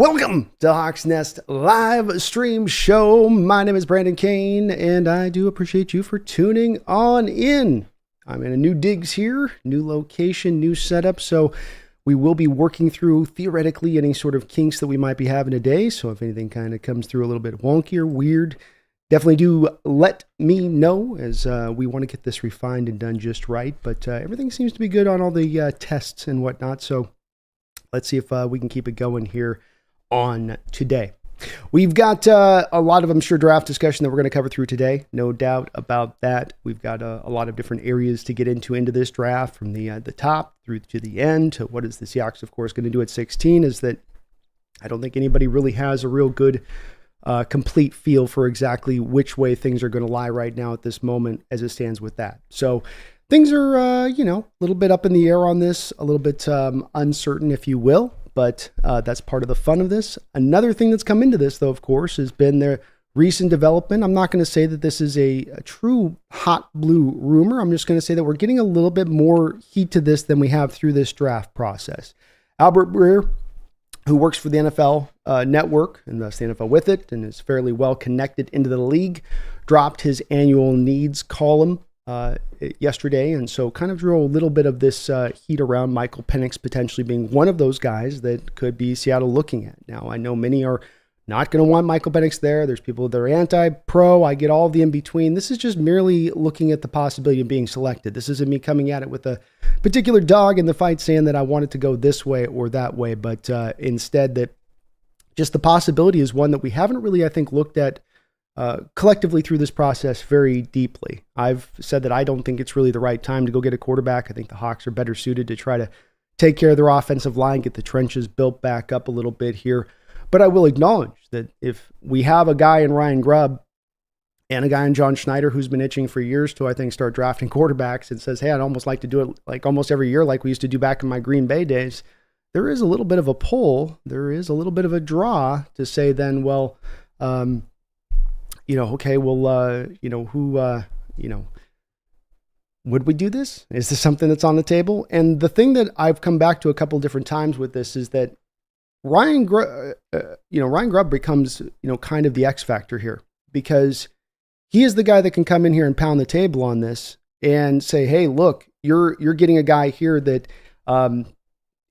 Welcome to Hawks Nest live stream show. My name is Brandon Kane, and I do appreciate you for tuning on in. I'm in a new digs here, new location, new setup, so we will be working through, theoretically, any sort of kinks that we might be having today. So if anything kind of comes through a little bit wonky or weird, definitely do let me know, as we want to get this refined and done just right. But everything seems to be good on all the tests and whatnot, so let's see if we can keep it going here on today. We've got a lot of, I'm sure, draft discussion that we're going to cover through today. No doubt about that. We've got a lot of different areas to get into this draft, from the top through to the end, to what is the Seahawks, of course, going to do at 16, is that I don't think anybody really has a real good complete feel for exactly which way things are going to lie right now at this moment as it stands with that. So things are, a little bit up in the air on this, a little bit uncertain, if you will. But that's part of the fun of this. Another thing that's come into this, though, of course, has been the recent development. I'm not going to say that this is a true hot blue rumor. I'm just going to say that we're getting a little bit more heat to this than we have through this draft process. Albert Breer, who works for the NFL Network, and thus the NFL with it, and is fairly well connected into the league, dropped his annual needs column yesterday, and so kind of drew a little bit of this heat around Michael Pennix potentially being one of those guys that could be Seattle looking at. Now, I know many are not going to want Michael Pennix there. There's people that are anti-pro. I get all of the in-between. This is just merely looking at the possibility of being selected. This isn't me coming at it with a particular dog in the fight saying that I want it to go this way or that way, but instead that just the possibility is one that we haven't really, I think, looked at collectively through this process very deeply. I've said that I don't think it's really the right time to go get a quarterback. I think the Hawks are better suited to try to take care of their offensive line, get the trenches built back up a little bit here. But I will acknowledge that if we have a guy in Ryan Grubb and a guy in John Schneider who's been itching for years to, I think, start drafting quarterbacks and says, hey, I'd almost like to do it like almost every year like we used to do back in my Green Bay days, there is a little bit of a pull. There is a little bit of a draw to say then, well, okay, well, would we do this? Is this something that's on the table? And the thing that I've come back to a couple different times with this is that Ryan Grubb becomes, kind of the X factor here, because he is the guy that can come in here and pound the table on this and say, hey, look, you're getting a guy here that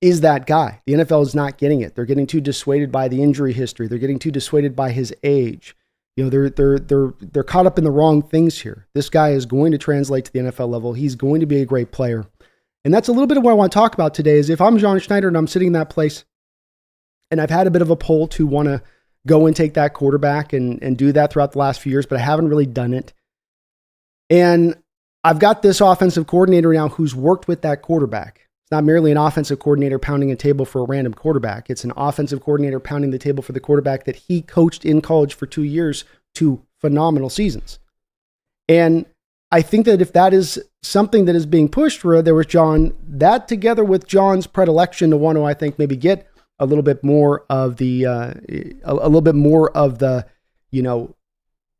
is that guy. The NFL is not getting it. They're getting too dissuaded by the injury history. They're getting too dissuaded by his age. They're caught up in the wrong things here. This guy is going to translate to the NFL level. He's going to be a great player. And that's a little bit of what I want to talk about today is if I'm John Schneider and I'm sitting in that place and I've had a bit of a pull to want to go and take that quarterback and do that throughout the last few years, but I haven't really done it. And I've got this offensive coordinator now who's worked with that quarterback. It's not merely an offensive coordinator pounding a table for a random quarterback. It's an offensive coordinator pounding the table for the quarterback that he coached in college for 2 years to phenomenal seasons. And I think that if that is something that is being pushed for, there was John, that together with John's predilection to want to, I think, maybe get a little bit more of the,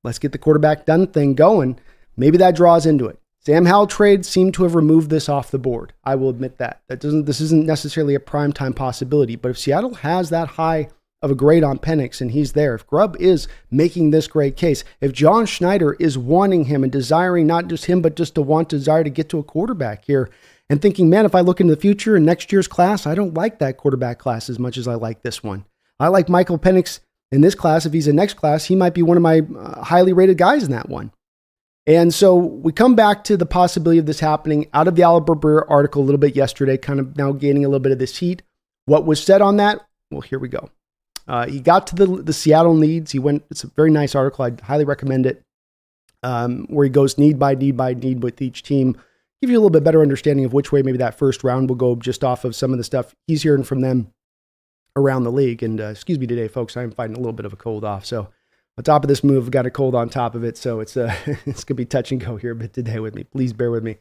let's get the quarterback done thing going. Maybe that draws into it. Sam Howell trade seemed to have removed this off the board. I will admit that. This isn't necessarily a primetime possibility, but if Seattle has that high of a grade on Penix and he's there, if Grubb is making this great case, if John Schneider is wanting him and desiring not just him, but just desire to get to a quarterback here and thinking, man, if I look into the future and next year's class, I don't like that quarterback class as much as I like this one. I like Michael Pennix in this class. If he's in next class, he might be one of my highly rated guys in that one. And so we come back to the possibility of this happening out of the Albert Breer article a little bit yesterday, kind of now gaining a little bit of this heat. What was said on that? Well, here we go. He got to the Seattle needs. It's a very nice article. I'd highly recommend it, where he goes need by need with each team. Give you a little bit better understanding of which way maybe that first round will go just off of some of the stuff he's hearing from them around the league. And excuse me today, folks, I'm fighting a little bit of a cold off. So on top of this move, I've got a cold on top of it, so it's going to be touch and go here a bit today with me. Please bear with me.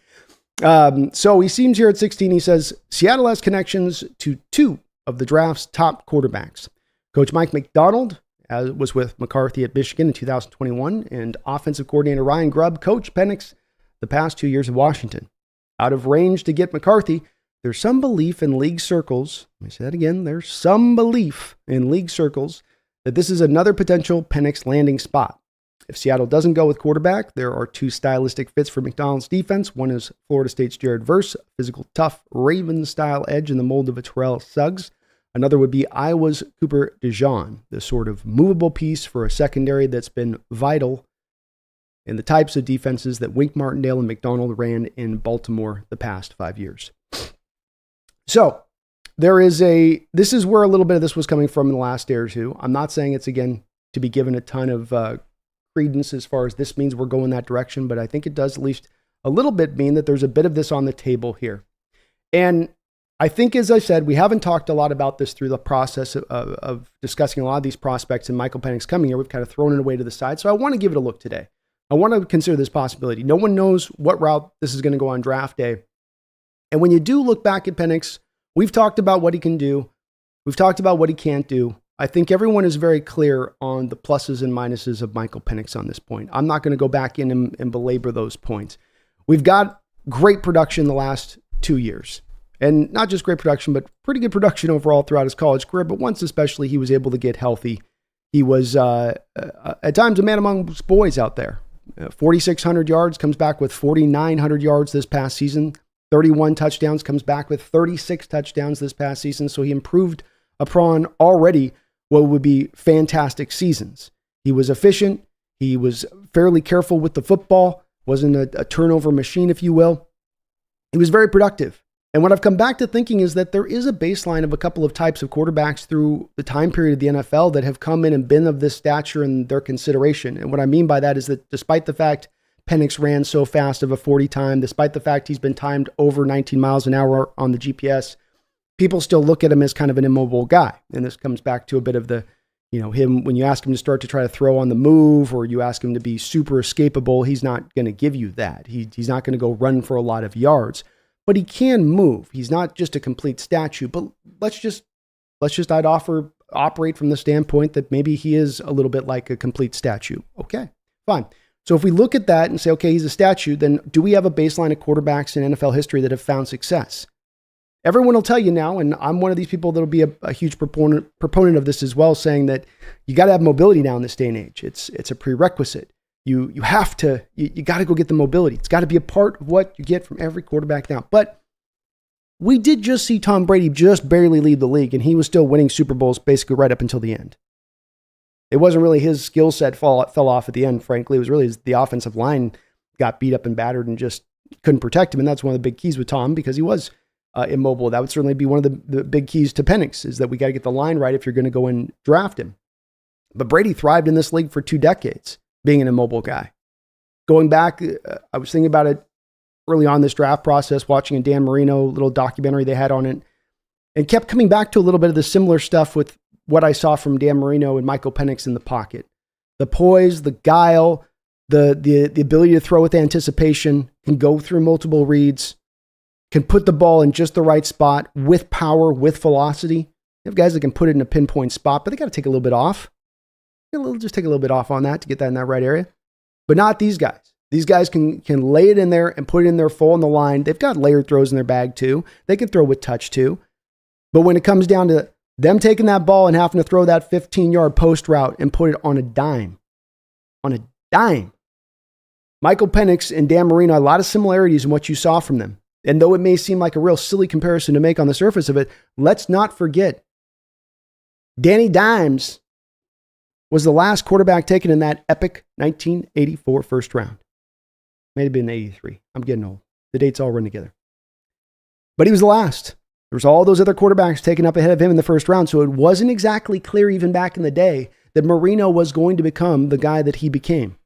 So he seems here at 16. He says, Seattle has connections to 2 of the draft's top quarterbacks. Coach Mike McDonald was with McCarthy at Michigan in 2021, and offensive coordinator Ryan Grubb coached Penix the past 2 years in Washington. Out of range to get McCarthy, there's some belief in league circles. Let me say that again. There's some belief in league circles that this is another potential Penix landing spot. If Seattle doesn't go with quarterback, there are two stylistic fits for McDonald's defense. One is Florida State's Jared Verse, physical, tough, Ravens-style edge in the mold of a Terrell Suggs. Another would be Iowa's Cooper DeJean, the sort of movable piece for a secondary that's been vital in the types of defenses that Wink Martindale and McDonald ran in Baltimore the past 5 years. So this is where a little bit of this was coming from in the last day or two. I'm not saying it's, again, to be given a ton of credence as far as this means we're going that direction, but I think it does at least a little bit mean that there's a bit of this on the table here. And I think, as I said, we haven't talked a lot about this through the process of discussing a lot of these prospects and Michael Pennix coming here. We've kind of thrown it away to the side. So I want to give it a look today. I want to consider this possibility. No one knows what route this is going to go on draft day. And when you do look back at Penix, we've talked about what he can do. We've talked about what he can't do. I think everyone is very clear on the pluses and minuses of Michael Pennix on this point. I'm not going to go back in and belabor those points. We've got great production the last 2 years. And not just great production, but pretty good production overall throughout his college career. But once especially he was able to get healthy, he was at times a man amongst boys out there. 4,600 yards, comes back with 4,900 yards this past season. 31 touchdowns, comes back with 36 touchdowns this past season. So he improved upon already what would be fantastic seasons. He was efficient. He was fairly careful with the football. Wasn't a turnover machine, if you will. He was very productive. And what I've come back to thinking is that there is a baseline of a couple of types of quarterbacks through the time period of the NFL that have come in and been of this stature and their consideration. And what I mean by that is that despite the fact Penix ran so fast of a 40 time, despite the fact he's been timed over 19 miles an hour on the GPS, people still look at him as kind of an immobile guy. And this comes back to a bit of the, him, when you ask him to start to try to throw on the move or you ask him to be super escapable, he's not going to give you that. He's not going to go run for a lot of yards. But he can move. He's not just a complete statue. But let's just I'd operate from the standpoint that maybe he is a little bit like a complete statue. Okay, fine. So if we look at that and say, okay, he's a statue, then do we have a baseline of quarterbacks in NFL history that have found success? Everyone will tell you now, and I'm one of these people that'll be a huge proponent of this as well, saying that you got to have mobility now in this day and age. It's a prerequisite. You have to, you got to go get the mobility. It's got to be a part of what you get from every quarterback now. But we did just see Tom Brady just barely lead the league, and he was still winning Super Bowls basically right up until the end. It wasn't really his skill set fell off at the end, frankly. It was really the offensive line got beat up and battered and just couldn't protect him. And that's one of the big keys with Tom because he was immobile. That would certainly be one of the big keys to Penix is that we got to get the line right if you're going to go and draft him. But Brady thrived in this league for 2 decades. Being an immobile guy. Going back, I was thinking about it early on this draft process, watching a Dan Marino little documentary they had on it, and kept coming back to a little bit of the similar stuff with what I saw from Dan Marino and Michael Pennix in the pocket. The poise, the guile, the ability to throw with anticipation, can go through multiple reads, can put the ball in just the right spot with power, with velocity. You have guys that can put it in a pinpoint spot, but they got to take a little bit off. Just take a little bit off on that to get that in that right area. But not these guys. These guys can lay it in there and put it in there full on the line. They've got layered throws in their bag too. They can throw with touch too. But when it comes down to them taking that ball and having to throw that 15-yard post route and put it on a dime. Michael Pennix and Dan Marino, a lot of similarities in what you saw from them. And though it may seem like a real silly comparison to make on the surface of it, let's not forget Danny Dimes was the last quarterback taken in that epic 1984 first round. May have been 83. I'm getting old. The dates all run together. But he was the last. There was all those other quarterbacks taken up ahead of him in the first round, so it wasn't exactly clear even back in the day that Marino was going to become the guy that he became.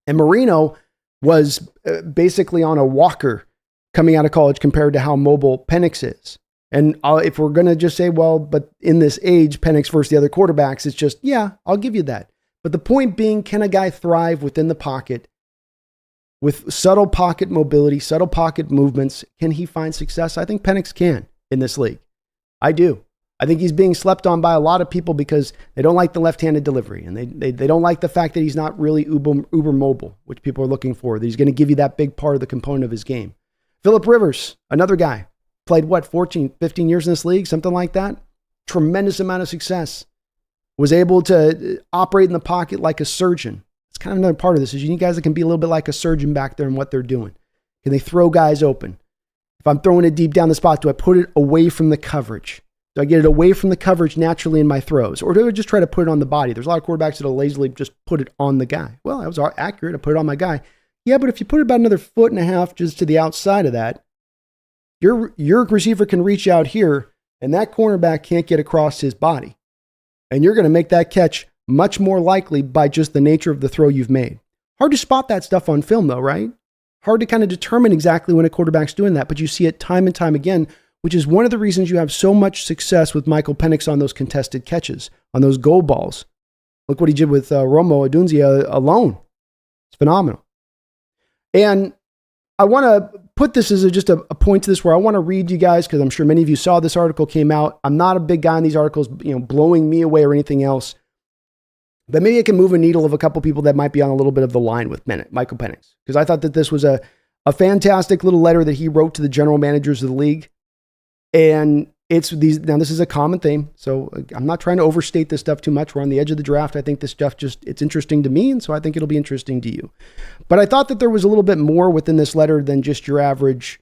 And Marino was basically on a walker coming out of college compared to how mobile Penix is. And if we're going to just say, well, but in this age, Penix versus the other quarterbacks, it's just, yeah, I'll give you that. But the point being, can a guy thrive within the pocket with subtle pocket mobility, subtle pocket movements? Can he find success? I think Penix can in this league. I do. I think he's being slept on by a lot of people because they don't like the left-handed delivery. And they don't like the fact that he's not really uber mobile, which people are looking for. That he's going to give you that big part of the component of his game. Phillip Rivers, another guy. played, 14, 15 years in this league, something like that. Tremendous amount of success. Was able to operate in the pocket like a surgeon. It's kind of another part of this is you need guys that can be a little bit like a surgeon back there in what they're doing. Can they throw guys open? If I'm throwing it deep down the spot, do I put it away from the coverage? Do I get it away from the coverage naturally in my throws? Or do I just try to put it on the body? There's a lot of quarterbacks that'll lazily just put it on the guy. Well, that was accurate. I put it on my guy. Yeah, but if you put it about another 1.5 feet just to the outside of that, your receiver can reach out here, and that cornerback can't get across his body. And you're going to make that catch much more likely by just the nature of the throw you've made. Hard to spot that stuff on film, though, right? Hard to kind of determine exactly when a quarterback's doing that, but you see it time and time again, which is one of the reasons you have so much success with Michael Pennix on those contested catches, on those goal balls. Look what he did with Romo Odunze alone. It's phenomenal. And I want to put this as just a point to this where I want to read you guys, because I'm sure many of you saw this article came out. I'm not a big guy in these articles, blowing me away or anything else. But maybe it can move a needle of a couple people that might be on a little bit of the line with Michael Pennix. Because I thought that this was a fantastic little letter that he wrote to the general managers of the league. And now this is a common theme, so I'm not trying to overstate this stuff too much. We're on the edge of the draft. I think this stuff it's interesting to me, and so I think it'll be interesting to you. But I thought that there was a little bit more within this letter than just your average,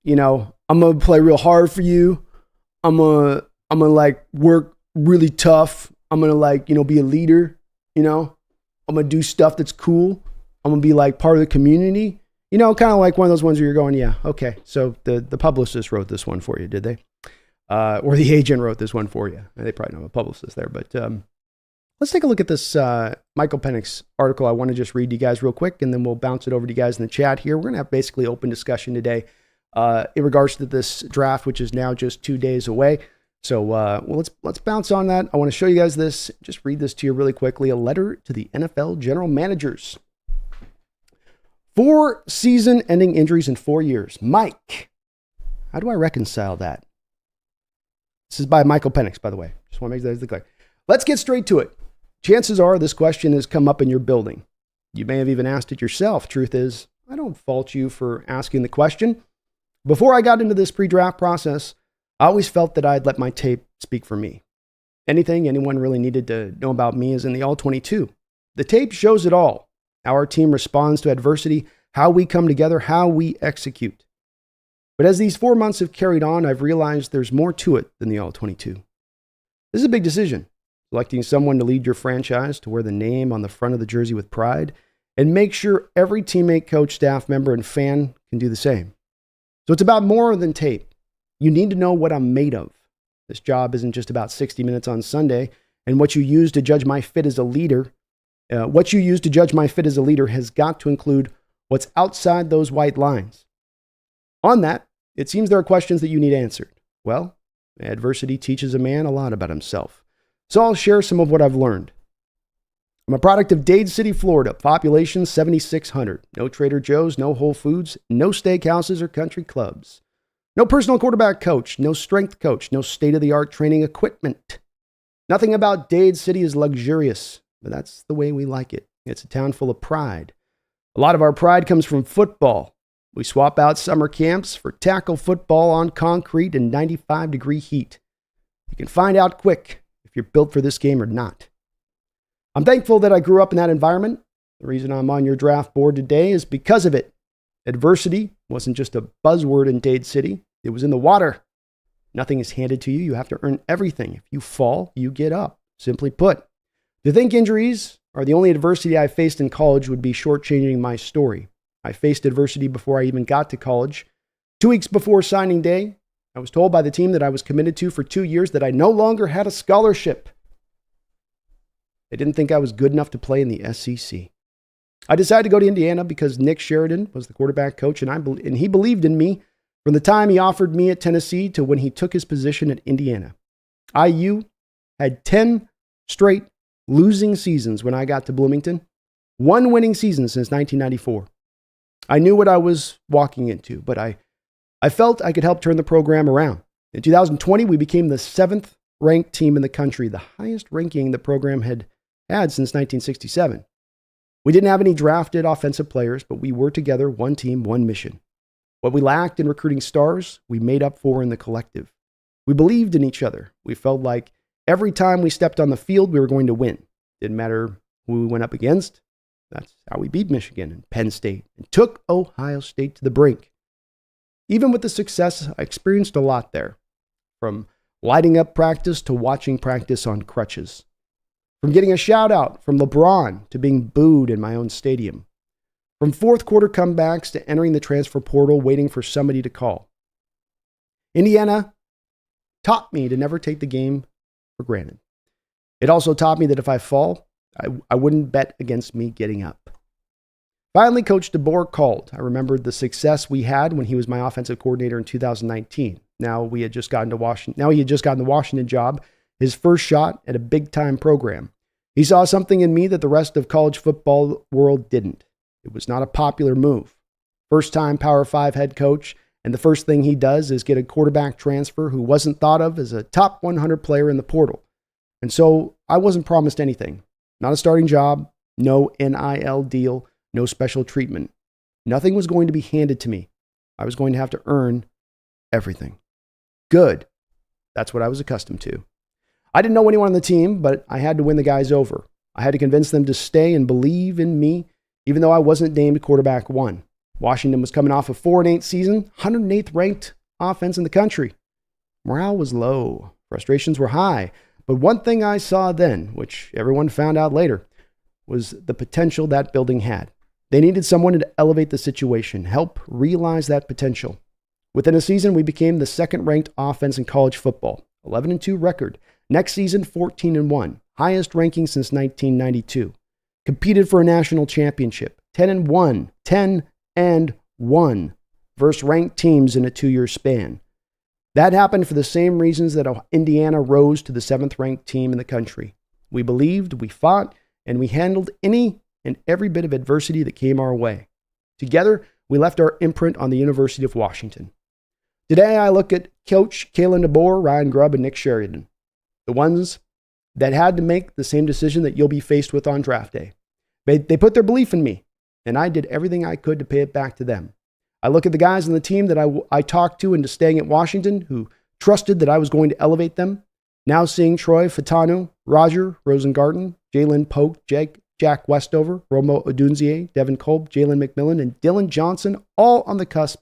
I'm going to play real hard for you. I'm going to like work really tough. I'm going to like, be a leader, I'm going to do stuff that's cool. I'm going to be like part of the community, kind of like one of those ones where you're going, yeah, okay. So the publicist wrote this one for you, did they? Or the agent wrote this one for you. They probably don't have a publicist there, but let's take a look at this Michael Pennix article. I want to just read to you guys real quick, and then we'll bounce it over to you guys in the chat here. We're going to have basically open discussion today in regards to this draft, which is now just 2 days away. So let's bounce on that. I want to show you guys this. Just read this to you really quickly. A letter to the NFL general managers. 4 season-ending injuries in 4 years. Mike, how do I reconcile that? This is by Michael Pennix, by the way. Just want to make that clear. Let's get straight to it. Chances are this question has come up in your building. You may have even asked it yourself. Truth is, I don't fault you for asking the question. Before I got into this pre-draft process, I always felt that I'd let my tape speak for me. Anything anyone really needed to know about me is in the All-22. The tape shows it all. How our team responds to adversity, how we come together, how we execute. But as these 4 months have carried on, I've realized there's more to it than the All-22. This is a big decision, selecting someone to lead your franchise, to wear the name on the front of the jersey with pride, and make sure every teammate, coach, staff member, and fan can do the same. So it's about more than tape. You need to know what I'm made of. This job isn't just about 60 minutes on Sunday, and what you use to judge my fit as a leader. What you use to judge my fit as a leader has got to include what's outside those white lines. On that, it seems there are questions that you need answered. Well, adversity teaches a man a lot about himself. So I'll share some of what I've learned. I'm a product of Dade City, Florida, population 7,600. No Trader Joe's, no Whole Foods, no steakhouses or country clubs. No personal quarterback coach, no strength coach, no state-of-the-art training equipment. Nothing about Dade City is luxurious, but that's the way we like it. It's a town full of pride. A lot of our pride comes from football. We swap out summer camps for tackle football on concrete in 95-degree heat. You can find out quick if you're built for this game or not. I'm thankful that I grew up in that environment. The reason I'm on your draft board today is because of it. Adversity wasn't just a buzzword in Dade City. It was in the water. Nothing is handed to you. You have to earn everything. If you fall, you get up. Simply put, to think injuries are the only adversity I faced in college would be shortchanging my story. I faced adversity before I even got to college. 2 weeks before signing day, I was told by the team that I was committed to for 2 years that I no longer had a scholarship. They didn't think I was good enough to play in the SEC. I decided to go to Indiana because Nick Sheridan was the quarterback coach, and he believed in me from the time he offered me at Tennessee to when he took his position at Indiana. IU had 10 straight losing seasons when I got to Bloomington. 1 winning season since 1994. I knew what I was walking into, but I felt I could help turn the program around. In 2020, we became the 7th ranked team in the country, the highest ranking the program had since 1967. We didn't have any drafted offensive players, but we were together, one team, one mission. What we lacked in recruiting stars, we made up for in the collective. We believed in each other. We felt like every time we stepped on the field, we were going to win. Didn't matter who we went up against. That's how we beat Michigan and Penn State and took Ohio State to the brink. Even with the success, I experienced a lot there. From lighting up practice to watching practice on crutches. From getting a shout out from LeBron to being booed in my own stadium. From fourth quarter comebacks to entering the transfer portal waiting for somebody to call. Indiana taught me to never take the game for granted. It also taught me that if I fall, I wouldn't bet against me getting up. Finally, Coach DeBoer called. I remembered the success we had when he was my offensive coordinator in 2019. He had just gotten the Washington job, his first shot at a big-time program. He saw something in me that the rest of college football world didn't. It was not a popular move. First-time Power 5 head coach, and the first thing he does is get a quarterback transfer who wasn't thought of as a top 100 player in the portal. And so I wasn't promised anything. Not a starting job, no NIL deal, no special treatment. Nothing was going to be handed to me. I was going to have to earn everything. Good. That's what I was accustomed to. I didn't know anyone on the team, but I had to win the guys over. I had to convince them to stay and believe in me, even though I wasn't named quarterback one. Washington was coming off a 4-8 season, 108th ranked offense in the country. Morale was low. Frustrations were high. But one thing I saw then, which everyone found out later, was the potential that building had. They needed someone to elevate the situation, help realize that potential. Within a season, we became the second-ranked offense in college football, 11-2 record. Next season, 14-1, highest ranking since 1992. Competed for a national championship, 10-1, 10-1, versus ranked teams in a 2-year span. That happened for the same reasons that Indiana rose to the 7th-ranked team in the country. We believed, we fought, and we handled any and every bit of adversity that came our way. Together, we left our imprint on the University of Washington. Today, I look at Coach Kalen DeBoer, Ryan Grubb, and Nick Sheridan, the ones that had to make the same decision that you'll be faced with on draft day. They put their belief in me, and I did everything I could to pay it back to them. I look at the guys on the team that I talked to into staying at Washington who trusted that I was going to elevate them. Now seeing Troy Fatanu, Roger Rosengarten, Jalen Polk, Jack Westover, Romo Odunzie, Devin Kolb, Jalen McMillan, and Dylan Johnson, all on the cusp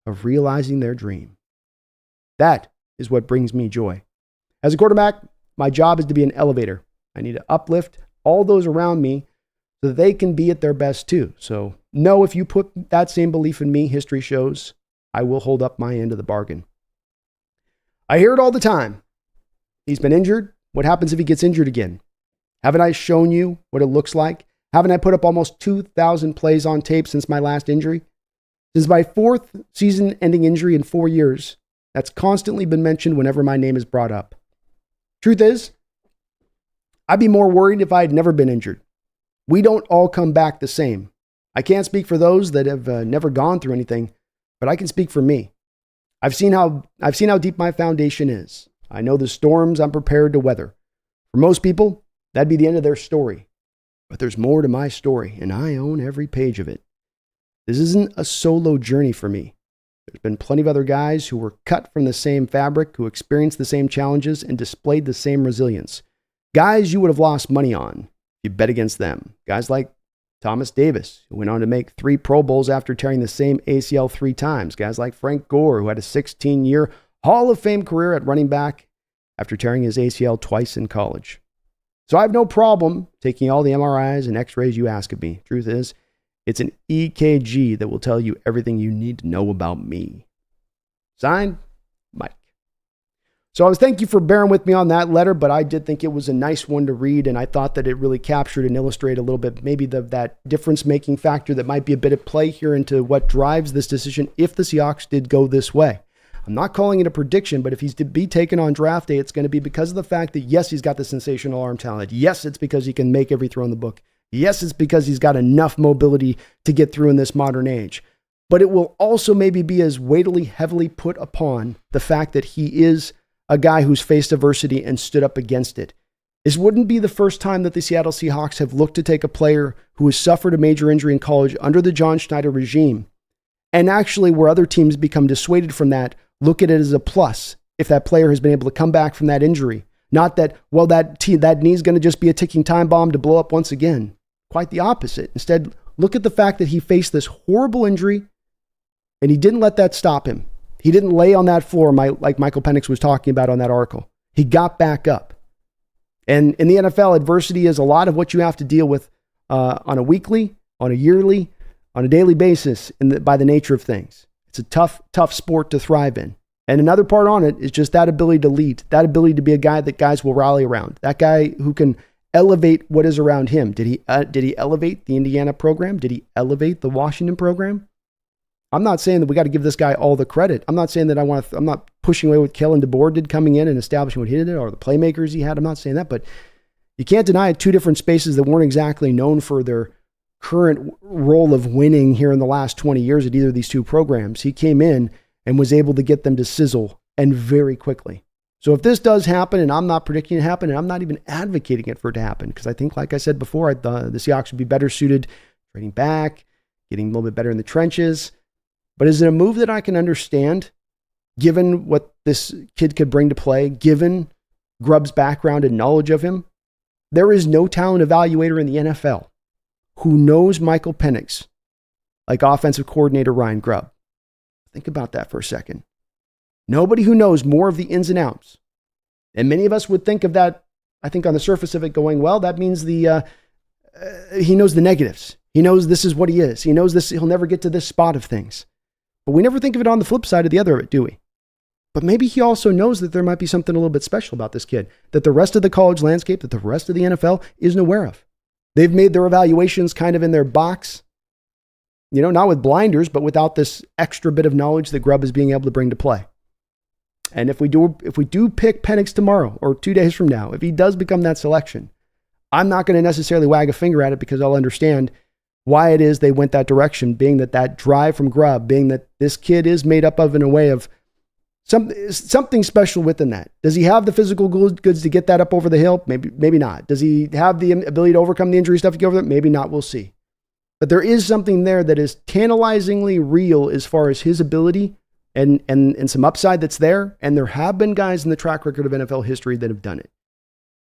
of realizing their dream. That is what brings me joy. As a quarterback, my job is to be an elevator. I need to uplift all those around me so that they can be at their best too. So know if you put that same belief in me, history shows I will hold up my end of the bargain. I hear it all the time. He's been injured. What happens if he gets injured again? Haven't I shown you what it looks like? Haven't I put up almost 2,000 plays on tape since my last injury? Since my 4th season-ending injury in 4 years, that's constantly been mentioned whenever my name is brought up. Truth is, I'd be more worried if I had never been injured. We don't all come back the same. I can't speak for those that have never gone through anything, but I can speak for me. I've seen how deep my foundation is. I know the storms I'm prepared to weather. For most people, that'd be the end of their story. But there's more to my story, and I own every page of it. This isn't a solo journey for me. There's been plenty of other guys who were cut from the same fabric, who experienced the same challenges and displayed the same resilience. Guys you would have lost money on if you bet against them. Guys like Thomas Davis, who went on to make 3 Pro Bowls after tearing the same ACL 3 times. Guys like Frank Gore, who had a 16-year Hall of Fame career at running back after tearing his ACL twice in college. So I have no problem taking all the MRIs and x-rays you ask of me. Truth is, it's an EKG that will tell you everything you need to know about me. Signed, Mike. So thank you for bearing with me on that letter, but I did think it was a nice one to read, and I thought that it really captured and illustrated a little bit maybe that difference-making factor that might be a bit at play here into what drives this decision if the Seahawks did go this way. I'm not calling it a prediction, but if he's to be taken on draft day, it's going to be because of the fact that, yes, he's got the sensational arm talent. Yes, it's because he can make every throw in the book. Yes, it's because he's got enough mobility to get through in this modern age. But it will also maybe be as weightily, heavily put upon the fact that he is a guy who's faced adversity and stood up against it. This wouldn't be the first time that the Seattle Seahawks have looked to take a player who has suffered a major injury in college under the John Schneider regime And actually, where other teams become dissuaded from that, look at it as a plus if that player has been able to come back from that injury. Not that, well, that knee's going to just be a ticking time bomb to blow up once again. Quite the opposite. Instead, look at the fact that he faced this horrible injury and he didn't let that stop him. He didn't lay on that floor like Michael Pennix was talking about on that article. He got back up. And in the NFL, adversity is a lot of what you have to deal with on a weekly, on a yearly, on a daily basis by the nature of things. It's a tough sport to thrive in. And another part on it is just that ability to lead, that ability to be a guy that guys will rally around, that guy who can elevate what is around him. Did he elevate the Indiana program? Did he elevate the Washington program? I'm not saying that we got to give this guy all the credit. I'm not saying that I'm not pushing away what Kellen DeBoer did coming in and establishing what he did or the playmakers he had. I'm not saying that, but you can't deny it. Two different spaces that weren't exactly known for their current role of winning here in the last 20 years at either of these two programs. He came in and was able to get them to sizzle, and very quickly. So if this does happen, and I'm not predicting it to happen, and I'm not even advocating it for it to happen, because I think, like I said before, the Seahawks would be better suited trading back, getting a little bit better in the trenches. But is it a move that I can understand, given what this kid could bring to play, given Grubb's background and knowledge of him? There is no talent evaluator in the NFL who knows Michael Pennix like offensive coordinator Ryan Grubb. Think about that for a second. Nobody who knows more of the ins and outs. And many of us would think of that, I think on the surface of it going, well, that means he knows the negatives. He knows this is what he is. He knows this, he'll never get to this spot of things. But we never think of it on the flip side of the other of it, do we? But maybe he also knows that there might be something a little bit special about this kid, that the rest of the college landscape, that the rest of the NFL isn't aware of. They've made their evaluations kind of in their box, not with blinders, but without this extra bit of knowledge that Grubb is being able to bring to play. And if we do pick Penix tomorrow or 2 days from now, if he does become that selection, I'm not going to necessarily wag a finger at it, because I'll understand why it is they went that direction, being that drive from Grubb, being that this kid is made up of in a way of something special within that. Does he have the physical goods to get that up over the hill? Maybe not. Does he have the ability to overcome the injury stuff to get over that? Maybe not. We'll see. But there is something there that is tantalizingly real as far as his ability and some upside that's there. And there have been guys in the track record of NFL history that have done it.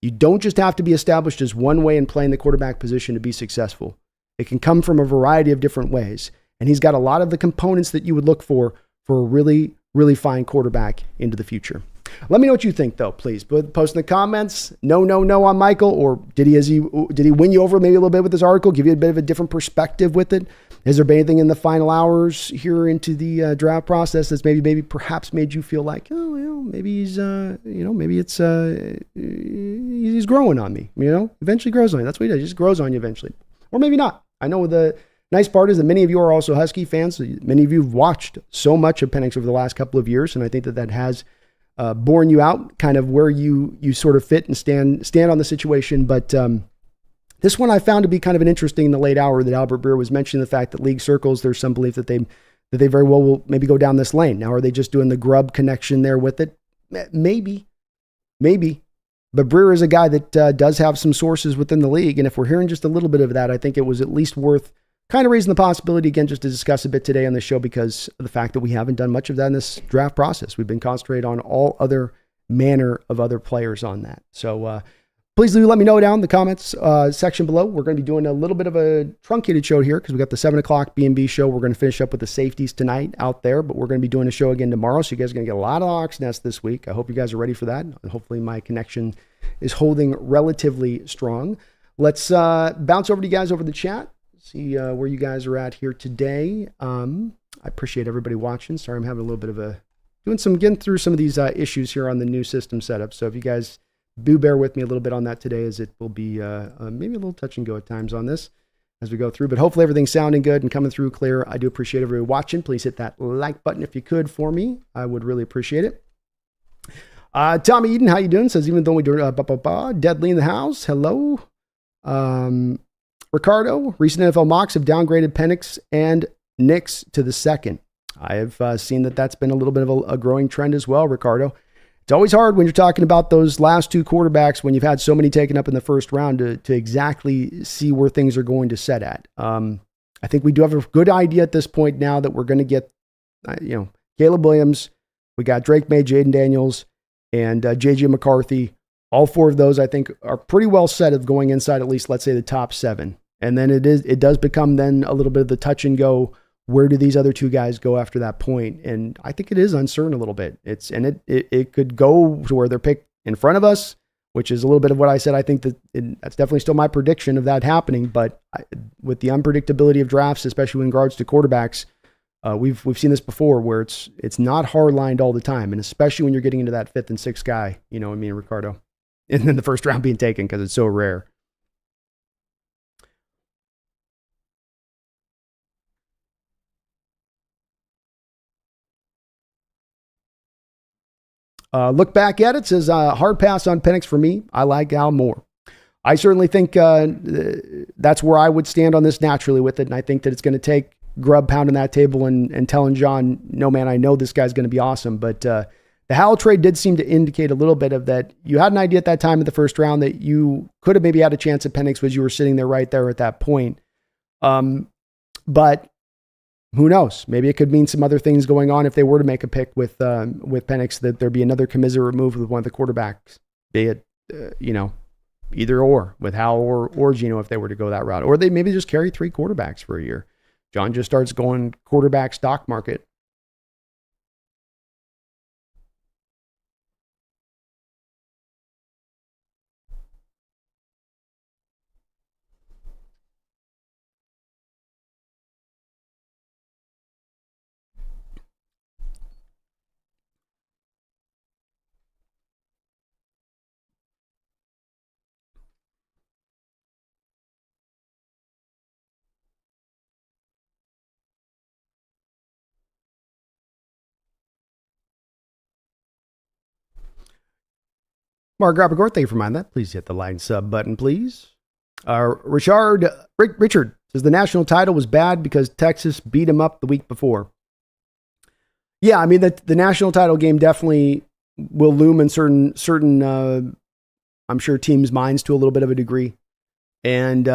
You don't just have to be established as one way in playing the quarterback position to be successful. It can come from a variety of different ways. And he's got a lot of the components that you would look for a really, really fine quarterback into the future. Let me know what you think, though, please. Post in the comments. No on Michael, or did he win you over maybe a little bit with this article, give you a bit of a different perspective with it? Has there been anything in the final hours here into the draft process that's maybe perhaps made you feel like, maybe he's he's growing on me, eventually grows on you. That's what he does. He just grows on you eventually, or maybe not. I know the nice part is that many of you are also Husky fans. So many of you have watched so much of Penix over the last couple of years, and I think that has borne you out, kind of where you sort of fit and stand on the situation. But this one I found to be kind of an interesting in the late hour that Albert Breer was mentioning the fact that league circles, there's some belief that they very well will maybe go down this lane. Now, are they just doing the Grubb connection there with it? Maybe. But Breer is a guy that does have some sources within the league. And if we're hearing just a little bit of that, I think it was at least worth kind of raising the possibility again, just to discuss a bit today on the show, because of the fact that we haven't done much of that in this draft process. We've been concentrated on all other manner of other players on that. So please do let me know down in the comments section below. We're going to be doing a little bit of a truncated show here because we got the 7 o'clock B&B show. We're going to finish up with the safeties tonight out there, but we're going to be doing a show again tomorrow. So you guys are going to get a lot of Hawks Nest this week. I hope you guys are ready for that. And hopefully my connection is holding relatively strong. Let's bounce over to you guys over the chat. See where you guys are at here today. I appreciate everybody watching. Sorry, I'm having a little bit of getting through some of these issues here on the new system setup. So if you guys do bear with me a little bit on that today, as it will be maybe a little touch and go at times on this as we go through, but hopefully everything's sounding good and coming through clear. I do appreciate everybody watching. Please hit that like button if you could for me. I would really appreciate it. Tommy Eden, how you doing? Says, even though we do Deadly in the house. Hello. Ricardo, recent NFL mocks have downgraded Penix and Nix to the second. I have seen that's been a little bit of a growing trend as well, Ricardo. It's always hard when you're talking about those last two quarterbacks when you've had so many taken up in the first round to exactly see where things are going to set at. I I think we do have a good idea at this point now that we're going to get, Caleb Williams. We got Drake May, Jaden Daniels, and JJ McCarthy. All four of those, I think, are pretty well set of going inside at least, let's say, the top 7. And then it does become then a little bit of the touch and go. Where do these other 2 guys go after that point? And I think it is uncertain a little bit. It could go to where they're picked in front of us, which is a little bit of what I said. I think that's definitely still my prediction of that happening. But with the unpredictability of drafts, especially in regards to quarterbacks, we've seen this before where it's not hard lined all the time, and especially when you're getting into that 5th and 6th guy, Ricardo, and then the first round being taken because it's so rare. Look back at it, says hard pass on Penix for me. I like Al more. I certainly think that's where I would stand on this naturally with it. And I think that it's going to take Grubb pounding that table and telling John, no, man, I know this guy's going to be awesome. But the Howell trade did seem to indicate a little bit of that. You had an idea at that time in the first round that you could have maybe had a chance at Penix because you were sitting there right there at that point. But who knows? Maybe it could mean some other things going on if they were to make a pick with Penix, that there'd be another commiserate move with one of the quarterbacks, be it, either or with Howell or Geno if they were to go that route. Or they maybe just carry 3 quarterbacks for a year. John just starts going quarterback stock market. Mark Grabagor, thank you for reminding that. Please hit the like and sub button, please. Richard says the national title was bad because Texas beat him up the week before. Yeah, I mean, the national title game definitely will loom in certain I'm sure, teams' minds to a little bit of a degree. And,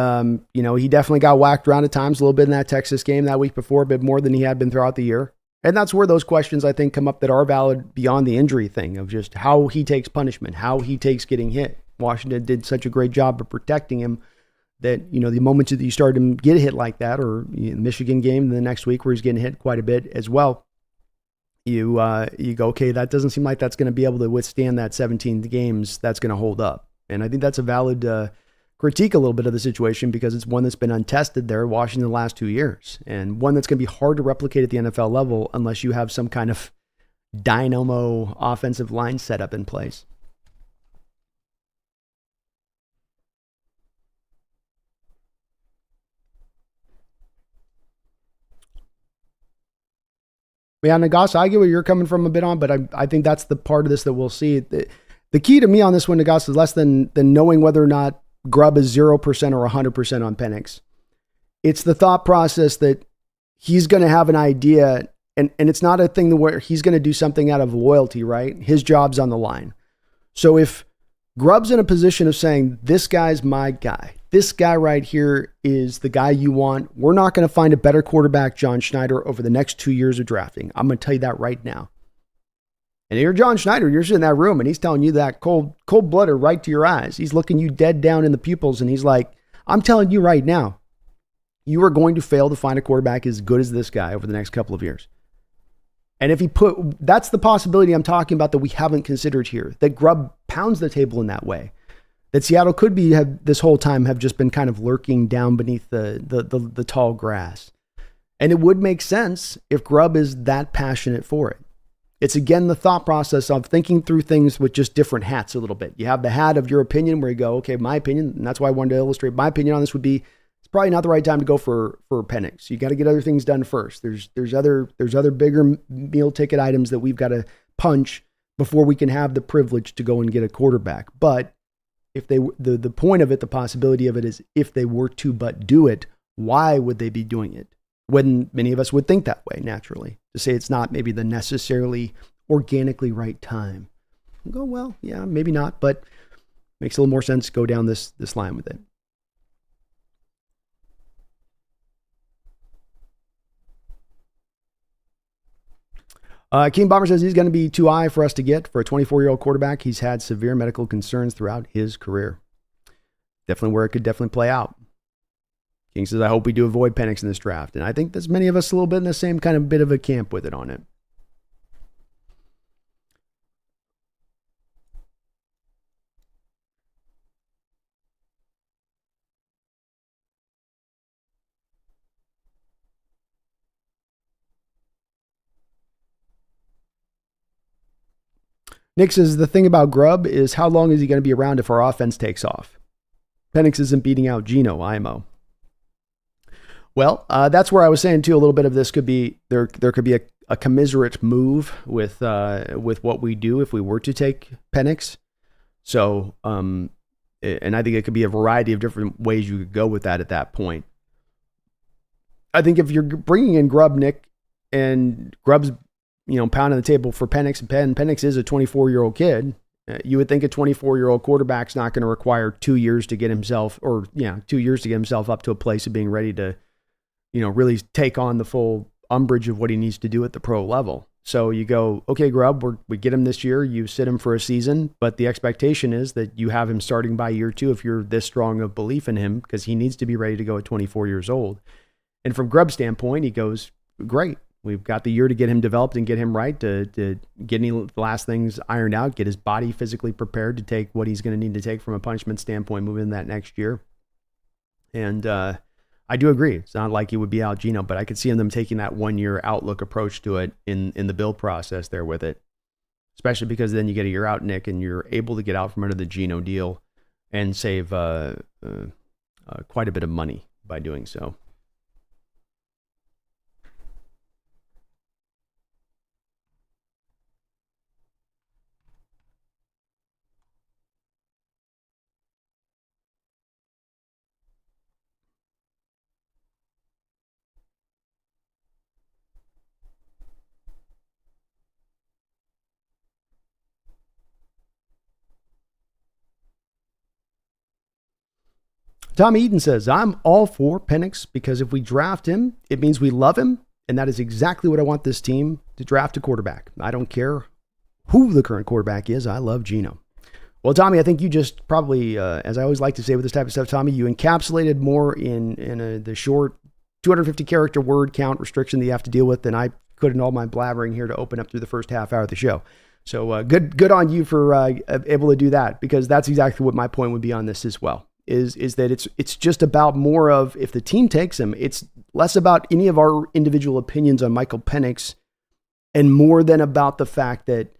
he definitely got whacked around at times a little bit in that Texas game that week before, a bit more than he had been throughout the year. And that's where those questions, I think, come up that are valid beyond the injury thing of just how he takes punishment, how he takes getting hit. Washington did such a great job of protecting him that, the moment that you started him get a hit like that, or the Michigan game the next week where he's getting hit quite a bit as well, you go, okay, that doesn't seem like that's going to be able to withstand that 17 games that's going to hold up. And I think that's a valid critique a little bit of the situation because it's one that's been untested there Washington the last 2 years, and one that's going to be hard to replicate at the NFL level unless you have some kind of dynamo offensive line setup in place. Yeah, Nagasa, I get where you're coming from a bit on, but I think that's the part of this that we'll see. The key to me on this one, Nagasa, is less than knowing whether or not Grubb is 0% or 100% on Penix. It's the thought process that he's going to have an idea, and it's not a thing where he's going to do something out of loyalty, right? His job's on the line. So if Grubb's in a position of saying, this guy's my guy, this guy right here is the guy you want, we're not going to find a better quarterback, John Schneider, over the next 2 years of drafting. I'm going to tell you that right now. And you're John Schneider, you're sitting in that room and he's telling you that cold-blooded right to your eyes. He's looking you dead down in the pupils and he's like, I'm telling you right now, you are going to fail to find a quarterback as good as this guy over the next couple of years. And if that's the possibility I'm talking about that we haven't considered here, that Grubb pounds the table in that way, that Seattle could have this whole time have just been kind of lurking down beneath the tall grass. And it would make sense if Grubb is that passionate for it. It's again the thought process of thinking through things with just different hats a little bit. You have the hat of your opinion where you go, okay, my opinion, and that's why I wanted to illustrate my opinion on this would be, it's probably not the right time to go for Penix. You got to get other things done first. There's other bigger meal ticket items that we've got to punch before we can have the privilege to go and get a quarterback. But if the point of it, the possibility of it is if they were to but do it, why would they be doing it? When many of us would think that way naturally, to say it's not maybe the necessarily organically right time. We'll go, well, yeah, maybe not, but makes a little more sense to go down this line with it. King Bomber says he's going to be too high for us to get for a 24-year-old quarterback. He's had severe medical concerns throughout his career. Definitely where it could definitely play out. King says, I hope we do avoid Penix in this draft. And I think there's many of us a little bit in the same kind of bit of a camp with it on it. Nick says, the thing about Grubb is how long is he going to be around if our offense takes off? Penix isn't beating out Geno, IMO. Well, that's where I was saying too, a little bit of this could be, there could be a commiserate move with what we do if we were to take Penix. So, and I think it could be a variety of different ways you could go with that at that point. I think if you're bringing in Grubb, Nick, and Grubb's, pounding the table for Penix, and Penix is a 24-year-old kid, you would think a 24-year-old quarterback's not going to require 2 years to get himself, 2 years to get himself up to a place of being ready to, really take on the full umbrage of what he needs to do at the pro level. So you go, okay, Grubb, we get him this year, you sit him for a season, but the expectation is that you have him starting by year 2 if you're this strong of belief in him, because he needs to be ready to go at 24 years old. And from Grubb's standpoint, he goes, great. We've got the year to get him developed and get him right, to get any last things ironed out, get his body physically prepared to take what he's going to need to take from a punishment standpoint moving in that next year. And I do agree. It's not like he would be out Geno, but I could see them taking that 1 year outlook approach to it in the build process there with it, especially because then you get a year out, Nick, and you're able to get out from under the Geno deal and save quite a bit of money by doing so. Tom Eden says, I'm all for Penix because if we draft him, it means we love him. And that is exactly what I want this team to draft a quarterback. I don't care who the current quarterback is. I love Geno. Well, Tommy, I think you just probably, as I always like to say with this type of stuff, Tommy, you encapsulated more in the short 250 character word count restriction that you have to deal with than I could in all my blabbering here to open up through the first half hour of the show. So good on you for able to do that, because that's exactly what my point would be on this as well. Is that it's just about more of, if the team takes him, it's less about any of our individual opinions on Michael Pennix and more than about the fact that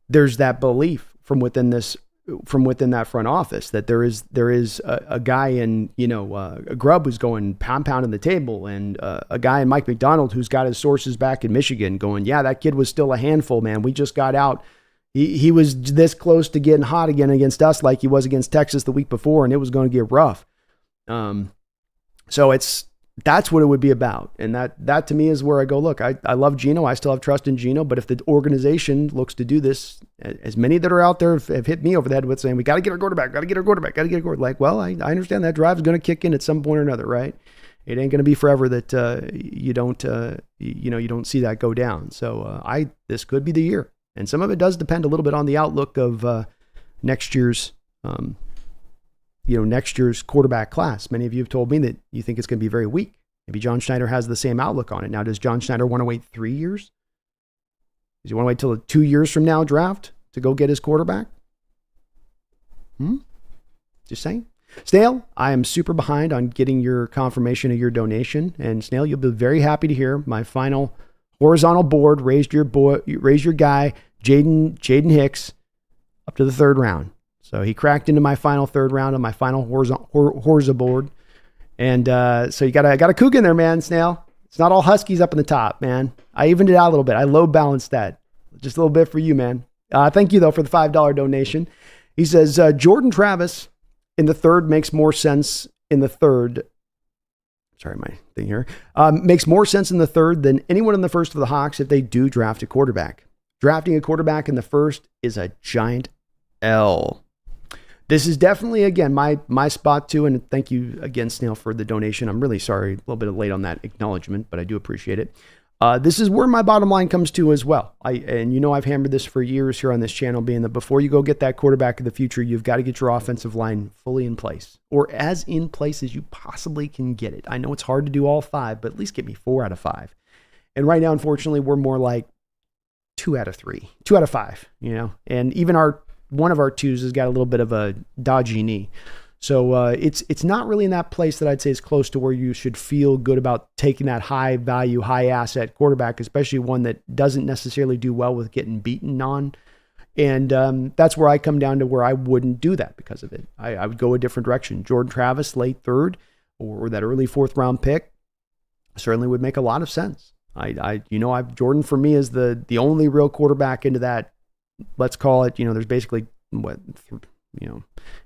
there's that belief from within that front office that there is a guy in, a Grubb who's going pounding the table, and a guy in Mike McDonald who's got his sources back in Michigan going, yeah, that kid was still a handful, man. We just got out. He was this close to getting hot again against us like he was against Texas the week before, and it was going to get rough. So that's what it would be about. And that to me is where I go, look, I love Geno. I still have trust in Geno, but if the organization looks to do this, as many that are out there have hit me over the head with saying, we got to get our quarterback, Like, well, I understand that drive is going to kick in at some point or another, right? It ain't going to be forever that you don't see that go down. So this could be the year. And some of it does depend a little bit on the outlook of next year's quarterback class. Many of you have told me that you think it's going to be very weak. Maybe John Schneider has the same outlook on it. Now, does John Schneider want to wait 3 years? Does he want to wait till 2 years from now draft to go get his quarterback? Just saying. Snail, I am super behind on getting your confirmation of your donation. And Snail, you'll be very happy to hear my final horizontal board raised your guy, Jaden Hicks, up to the third round. So he cracked into my final third round on my final Horza board. And so you got a kook in there, man, Snail. It's not all Huskies up in the top, man. I evened it out a little bit. I low balanced that. Just a little bit for you, man. Thank you, though, for the $5 donation. He says, Jordan Travis in the third makes more sense in the third. Sorry, my thing here. Makes more sense in the third than anyone in the first for the Hawks if they do draft a quarterback. Drafting a quarterback in the first is a giant L. This is definitely, again, my spot too. And thank you again, Snail, for the donation. I'm really sorry, a little bit late on that acknowledgement, but I do appreciate it. This is where my bottom line comes to as well. I've hammered this for years here on this channel, being that before you go get that quarterback of the future, you've got to get your offensive line fully in place, or as in place as you possibly can get it. I know it's hard to do all 5, but at least get me 4 out of 5. And right now, unfortunately, we're more like 2 out of 3, 2 out of 5, and even one of our 2s has got a little bit of a dodgy knee. So it's not really in that place that I'd say is close to where you should feel good about taking that high value, high asset quarterback, especially one that doesn't necessarily do well with getting beaten on. And that's where I come down to where I wouldn't do that because of it. I would go a different direction. Jordan Travis, late 3rd, or that early 4th round pick certainly would make a lot of sense. Jordan for me is the only real quarterback into that. Let's call it, there's basically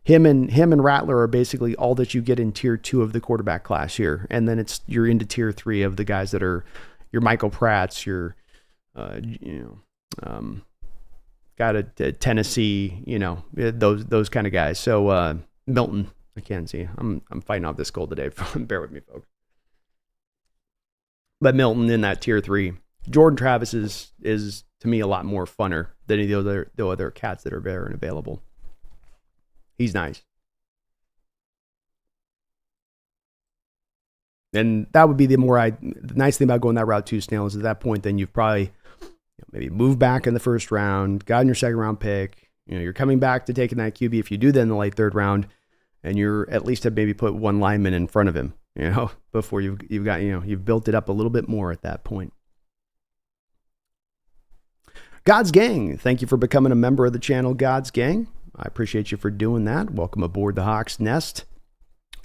him and Rattler are basically all that you get in tier 2 of the quarterback class here. And then you're into tier 3 of the guys that are your Michael Pratts, your, got a Tennessee, those kind of guys. So, Milton, I can't see. I'm fighting off this cold today. Bear with me, folks. But Milton in that tier 3, Jordan Travis is to me a lot more funner than any of the other cats that are there and available. He's nice. And that would be the nice thing about going that route too, Snail, is at that point, then you've probably maybe moved back in the 1st round, gotten your 2nd round pick. You're coming back to taking that QB if you do that in the late 3rd round, and you're at least have maybe put one lineman in front of him, before you've got, you've built it up a little bit more at that point. God's Gang, thank you for becoming a member of the channel, God's Gang. I appreciate you for doing that. Welcome aboard the Hawks Nest.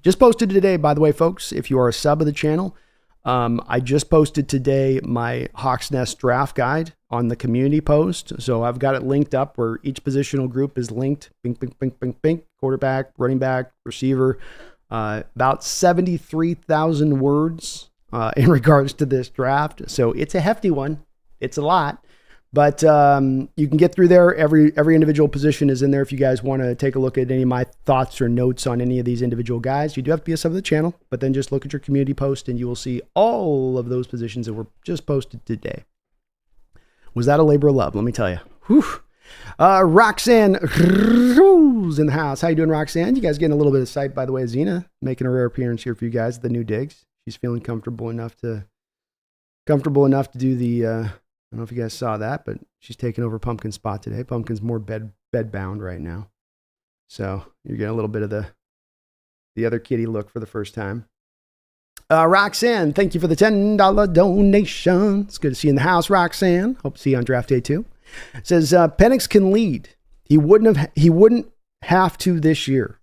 Just posted today, by the way, folks, if you are a sub of the channel, I just posted today my Hawks Nest draft guide on the community post. So I've got it linked up where each positional group is linked. Bink, bink, bink, bink, bink. Quarterback, running back, receiver. About 73,000 words in regards to this draft. So it's a hefty one. It's a lot. But you can get through there. Every individual position is in there if you guys want to take a look at any of my thoughts or notes on any of these individual guys. You do have to be a sub of the channel, but then just look at your community post and you will see all of those positions that were just posted today. Was that a labor of love? Let me tell you. Whew. Roxanne in the house. How you doing, Roxanne? You guys getting a little bit of sight, by the way. Xena making a rare appearance here for you guys at the new digs. She's feeling comfortable enough to do the... I don't know if you guys saw that, but she's taking over Pumpkin's spot today. Pumpkin's more bed bound right now. So you're getting a little bit of the other kitty look for the first time. Roxanne, thank you for the $10 donation. It's good to see you in the house, Roxanne. Hope to see you on draft day 2. It says Penix can lead. He wouldn't have to this year.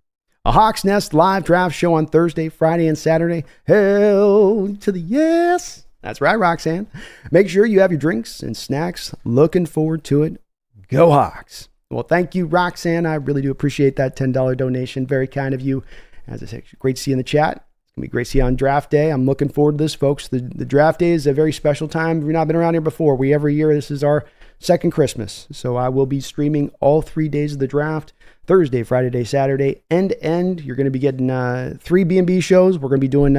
A Hawks Nest live draft show on Thursday, Friday, and Saturday. Hell to the yes. That's right, Roxanne. Make sure you have your drinks and snacks. Looking forward to it. Go Hawks. Well, thank you, Roxanne. I really do appreciate that $10 donation. Very kind of you. As I said, great to see you in the chat. It's going to be great to see you on draft day. I'm looking forward to this, folks. The draft day is a very special time. If you've not been around here before, every year, this is our second Christmas. So I will be streaming all 3 days of the draft. Thursday, Friday, Saturday, end to end. You're going to be getting 3 B&B shows. We're going to be doing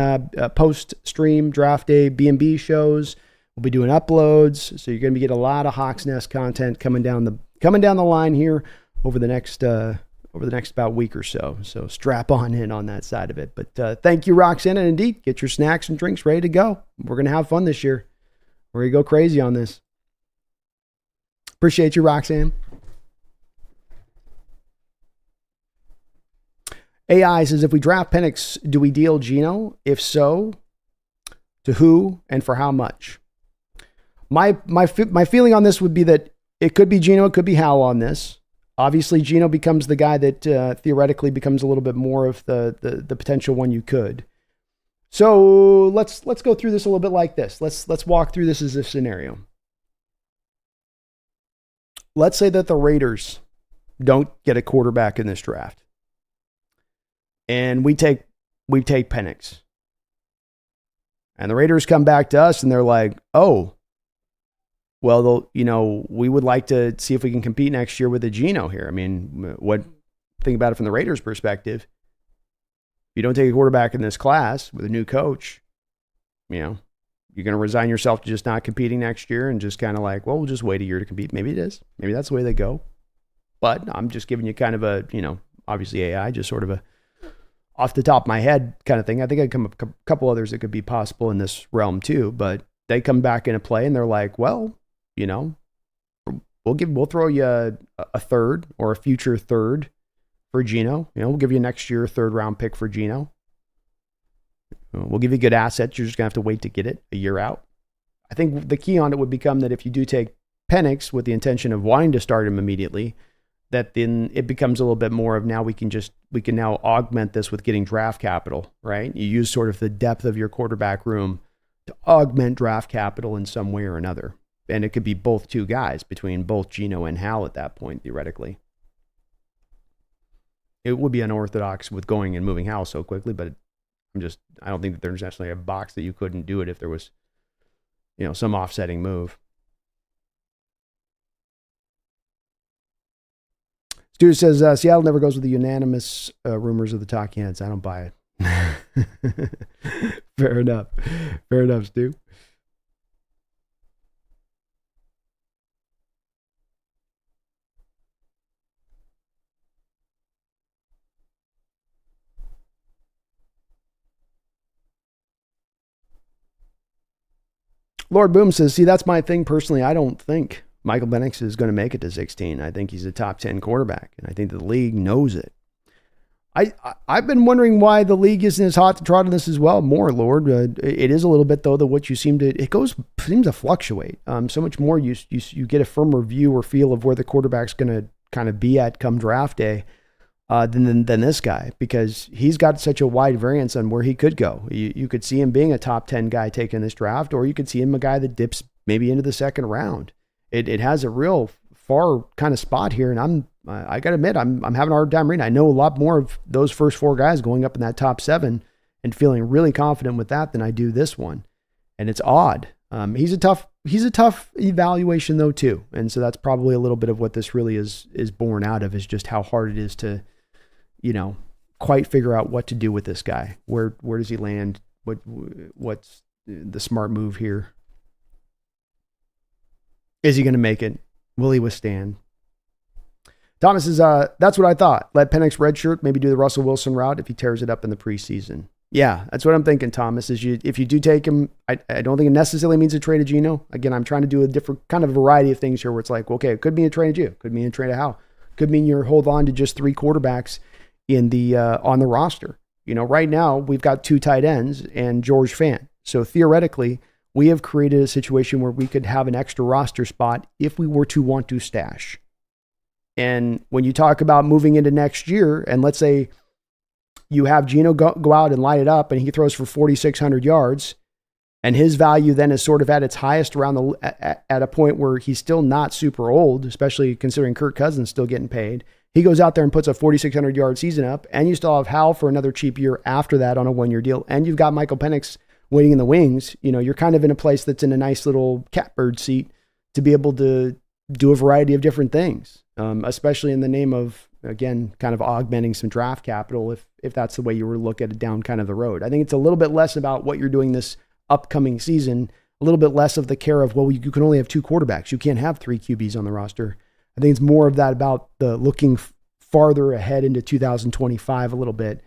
post-stream draft day B&B shows. We'll be doing uploads. So you're going to be getting a lot of Hawks Nest content coming down the line here over the next about week or so. So strap on that side of it. But thank you, Roxanne, and indeed, get your snacks and drinks ready to go. We're going to have fun this year. We're going to go crazy on this. Appreciate you, Roxanne. AI says, if we draft Penix, do we deal Geno? If so, to who and for how much? My feeling on this would be that it could be Geno, it could be Hal on this. Obviously, Geno becomes the guy that theoretically becomes a little bit more of the potential one you could. So let's go through this a little bit like this. Let's walk through this as a scenario. Let's say that the Raiders don't get a quarterback in this draft. And we take Penix. And the Raiders come back to us and they're like, oh, well, we would like to see if we can compete next year with a Geno here. I mean, think about it from the Raiders' perspective. If you don't take a quarterback in this class with a new coach, You're going to resign yourself to just not competing next year and just kind of like, well, we'll just wait a year to compete. Maybe it is. Maybe that's the way they go. But I'm just giving you kind of a, obviously AI, just sort of a off the top of my head kind of thing. I think I come up a couple others that could be possible in this realm too, but they come back into play and they're like, well, we'll throw you a third or a future third for Geno. We'll give you next year a third round pick for Geno. We'll give you good assets. You're just going to have to wait to get it a year out. I think the key on it would become that if you do take Penix with the intention of wanting to start him immediately, that then it becomes a little bit more of now we can now augment this with getting draft capital, right? You use sort of the depth of your quarterback room to augment draft capital in some way or another. And it could be both two guys between both Geno and Hal at that point, theoretically. It would be unorthodox with going and moving Hal so quickly, but I don't think that there's necessarily a box that you couldn't do it if there was, some offsetting move. Stu says, Seattle never goes with the unanimous rumors of the talking heads. I don't buy it. Fair enough. Fair enough, Stu. Lord Boom says, see, that's my thing personally. I don't think Michael Pennix is going to make it to 16. I think he's a top 10 quarterback, and I think the league knows it. I've been wondering why the league isn't as hot to trot on this as well. More, Lord. It is a little bit, though, that what you seems to fluctuate. So much more you get a firmer view or feel of where the quarterback's going to kind of be at come draft day than this guy, because he's got such a wide variance on where he could go. You could see him being a top 10 guy taking this draft, or you could see him a guy that dips maybe into the second round. It has a real far kind of spot here, and I got to admit, I'm having a hard time reading. I know a lot more of those first four guys going up in that top 7 and feeling really confident with that than I do this one, and it's odd. He's a tough evaluation though too, and so that's probably a little bit of what this really is born out of, is just how hard it is to, quite figure out what to do with this guy. Where does he land? What's the smart move here? Is he going to make it? Will he withstand? Thomas is, that's what I thought. Let Penix redshirt, maybe do the Russell Wilson route if he tears it up in the preseason. Yeah, that's what I'm thinking, Thomas, is if you do take him, I don't think it necessarily means a trade of Geno. Again, I'm trying to do a different kind of variety of things here where it's like, okay, it could be a trade of Geno, could mean a trade of Hal, could mean you hold on to just 3 quarterbacks in the on the roster. Right now we've got 2 tight ends and George Fant. So theoretically, we have created a situation where we could have an extra roster spot if we were to want to stash. And when you talk about moving into next year, and let's say you have Geno go out and light it up and he throws for 4,600 yards, and his value then is sort of at its highest around at a point where he's still not super old, especially considering Kirk Cousins still getting paid. He goes out there and puts a 4,600 yard season up, and you still have Hal for another cheap year after that on a 1-year deal. And you've got Michael Pennix waiting in the wings. You're kind of in a place that's in a nice little catbird seat to be able to do a variety of different things, especially in the name of, again, kind of augmenting some draft capital if that's the way you were to look at it down kind of the road. I think it's a little bit less about what you're doing this upcoming season, a little bit less of the care of, well, you can only have 2 quarterbacks. You can't have 3 QBs on the roster. I think it's more of that about the looking farther ahead into 2025 a little bit,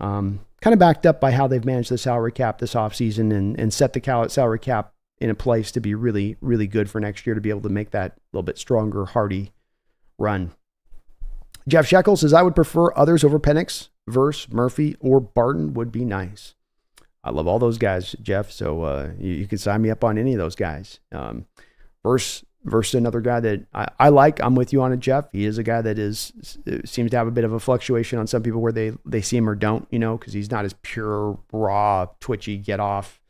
kind of backed up by how they've managed the salary cap this offseason and set the salary cap in a place to be really, really good for next year to be able to make that a little bit stronger, hardy run. Jeff Shekel says, I would prefer others over Penix, Verse, Murphy, or Barton would be nice. I love all those guys, Jeff, so you can sign me up on any of those guys. Versus another guy that I like. I'm with you on it, Jeff. He is a guy that seems to have a bit of a fluctuation on some people where they see him or don't, because he's not as pure, raw, twitchy, get off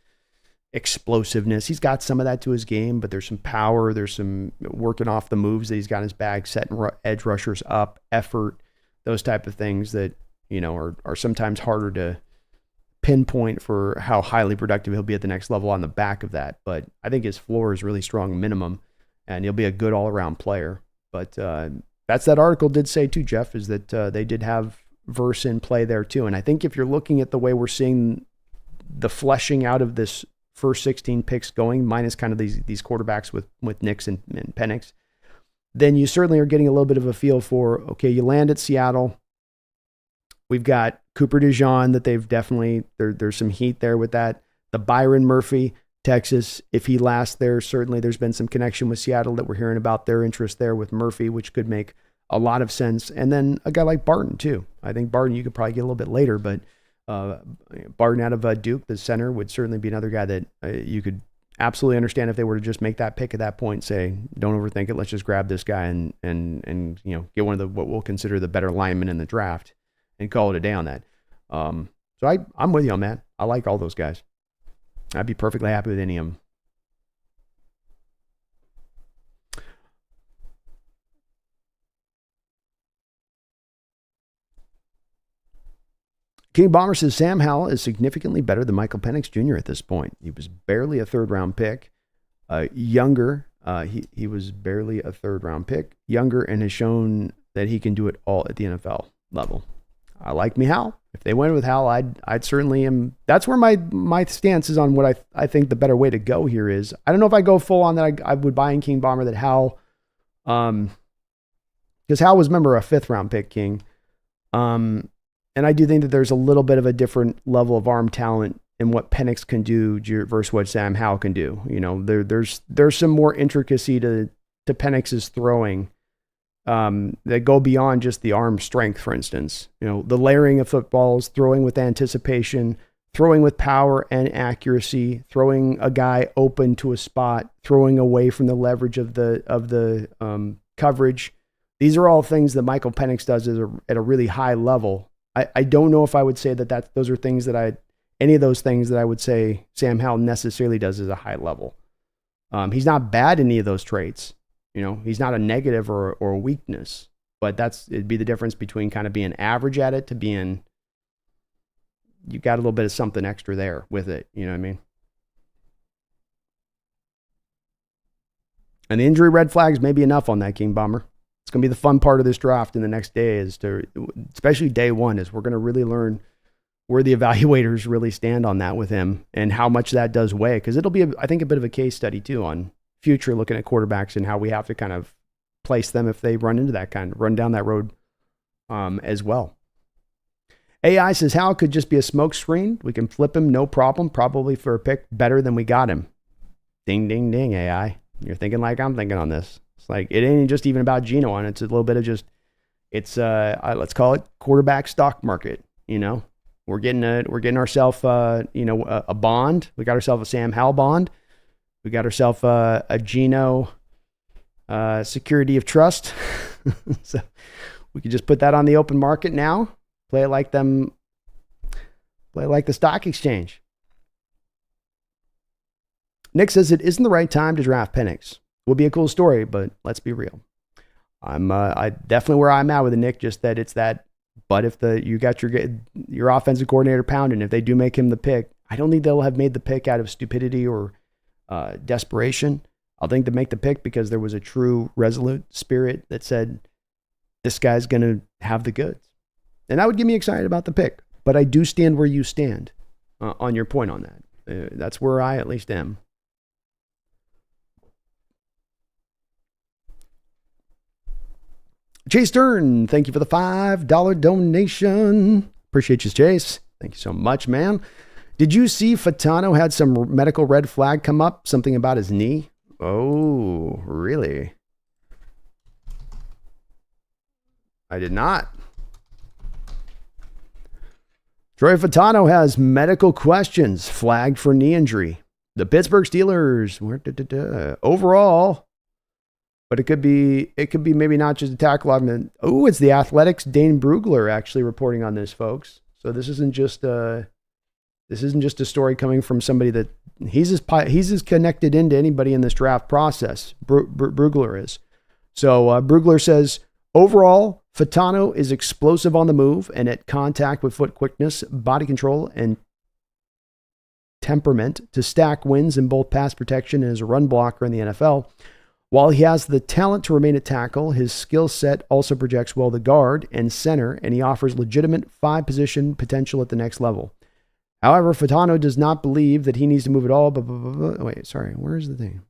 explosiveness. He's got some of that to his game, but there's some power. There's some working off the moves that he's got in his bag, setting edge rushers up, effort, those type of things that, are sometimes harder to pinpoint for how highly productive he'll be at the next level on the back of that. But I think his floor is really strong minimum, and he'll be a good all-around player. But that's that article did say too, Jeff, is that they did have Verse in play there too. And I think if you're looking at the way we're seeing the fleshing out of this first 16 picks going, minus kind of these quarterbacks with Nix and Penix, then you certainly are getting a little bit of a feel for, okay, you land at Seattle. We've got Cooper DeJean that they've definitely, there's some heat there with that. The Byron Murphy, Texas, if he lasts there, certainly there's been some connection with Seattle that we're hearing about their interest there with Murphy, which could make a lot of sense. And then a guy like Barton too. I think Barton you could probably get a little bit later, but Barton out of Duke, the center, would certainly be another guy that you could absolutely understand if they were to just make that pick at that point, say, don't overthink it, let's just grab this guy and get one of the what we'll consider the better linemen in the draft and call it a day on that. So I'm with you on that. I like all those guys. I'd be perfectly happy with any of them. King Bomber says Sam Howell is significantly better than Michael Pennix Jr. at this point. He was barely a third-round pick. Younger, he was barely a third-round pick. Younger, and has shown that he can do it all at the NFL level. I like me Howell. If they went with Howell, I'd certainly am. That's where my stance is on what I think the better way to go here is. I don't know if I go full on that. I would buy in King Bomber that Howell, because Howell was, remember, a 5th-round pick, King. And I do think that there's a little bit of a different level of arm talent in what Penix can do versus what Sam Howell can do. There's some more intricacy to Penix's throwing that go beyond just the arm strength, for instance. The layering of footballs, throwing with anticipation, throwing with power and accuracy, throwing a guy open to a spot, throwing away from the leverage of the coverage. These are all things that Michael Pennix does at a really high level. I don't know if I would say that those are things any of those things that I would say Sam Howell necessarily does at a high level. He's not bad in any of those traits. He's not a negative or a weakness, but it'd be the difference between kind of being average at it to being, you got a little bit of something extra there with it. You know what I mean? And the injury red flags may be enough on that King Bomber. It's going to be the fun part of this draft in the next day especially day one, is we're going to really learn where the evaluators really stand on that with him and how much that does weigh. Because it'll be, I think, a bit of a case study too on future looking at quarterbacks and how we have to kind of place them if they run down that road as well. AI says Howell could just be a smoke screen. We can flip him, no problem, probably for a pick better than we got him. Ding, ding, ding, AI. You're thinking like I'm thinking on this. It's like, it ain't just even about Geno, and it's a little bit of just, it's let's call it quarterback stock market. We're getting ourselves a bond. We got ourselves a Sam Howell bond. We got ourselves a Geno security of trust. So we could just put that on the open market now. Play it like the stock exchange. Nick says it isn't the right time to draft Penix. Would be a cool story, but let's be real. I definitely where I'm at with it, Nick. Just that it's that. But if you got your offensive coordinator pounding, if they do make him the pick, I don't think they'll have made the pick out of stupidity or desperation. I'll think to make the pick because there was a true resolute spirit that said this guy's going to have the goods, and that would get me excited about the pick. But I do stand where you stand on your point on that. That's where I at least am. Chase Stern, thank you for the $5 donation. Appreciate you, Chase. Thank you so much, man. Did you see Fatano had some medical red flag come up? Something about his knee? Oh, really? I did not. Troy Fatano has medical questions flagged for knee injury. The Pittsburgh Steelers, overall... But it could be maybe not just a tackle. It's the Athletics' Dane Brugler actually reporting on this, folks. So this isn't just a story coming from somebody that he's as connected into anybody in this draft process. Brugler is. So Brugler says overall, Fatano is explosive on the move and at contact with foot quickness, body control, and temperament to stack wins in both pass protection and as a run blocker in the NFL. While he has the talent to remain at tackle, his skill set also projects well to guard and center, and he offers legitimate 5-position potential at the next level. However, Fatano does not believe that he needs to move at all. Wait, sorry. Where's the thing?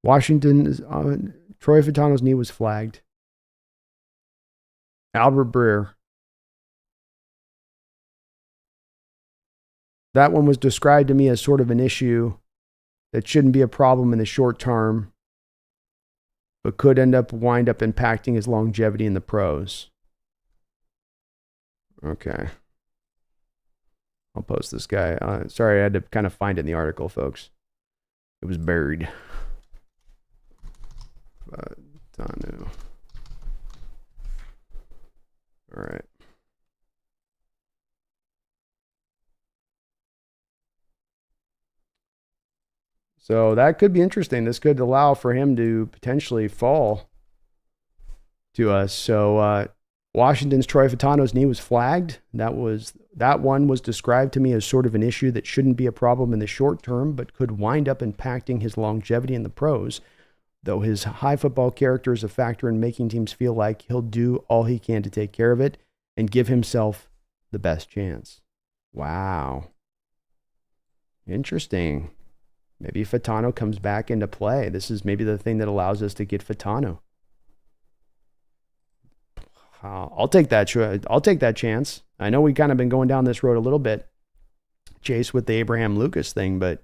Washington, Troy Fatano's knee was flagged. Albert Breer. That one was described to me as sort of an issue that shouldn't be a problem in the short term, but could wind up impacting his longevity in the pros. Okay. I'll post this guy. Sorry, I had to kind of find it in the article, folks. It was buried. Tanu. All right. So that could be interesting. This could allow for him to potentially fall to us. So Washington's Troy Fatano's knee was flagged. That one was described to me as sort of an issue that shouldn't be a problem in the short term, but could wind up impacting his longevity in the pros. Though his high football character is a factor in making teams feel like he'll do all he can to take care of it and give himself the best chance. Wow. Interesting. Maybe Fatano comes back into play. This is maybe the thing that allows us to get Fatano. I'll take that. I'll take that chance. I know we kind of been going down this road a little bit, Chase, with the Abraham Lucas thing, but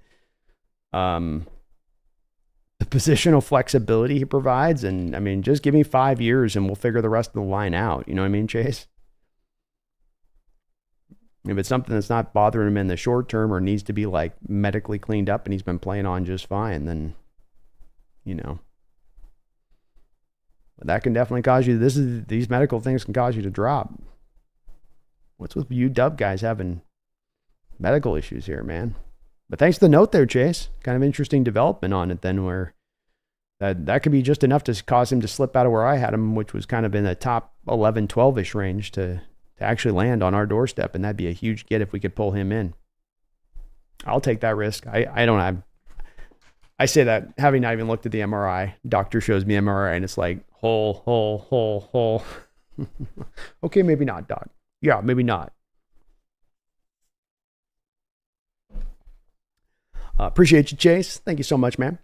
the positional flexibility he provides, and I mean, just give me 5 years and we'll figure the rest of the line out. You know what I mean, Chase? If it's something that's not bothering him in the short term or needs to be like medically cleaned up and he's been playing on just fine, then, you know, that can definitely cause you, these medical things can cause you to drop. What's with you dub guys having medical issues here, man? But thanks to the note there, Chase. Kind of interesting development on it then, where that could be just enough to cause him to slip out of where I had him, which was kind of in the top 11, 12-ish range to actually land on our doorstep, and that'd be a huge get if we could pull him in. I'll take that risk. I say that having not even looked at the MRI. Doctor shows me MRI, and it's like, hole. Okay, maybe not, Doc. Yeah, maybe not. Appreciate you, Chase. Thank you so much, man.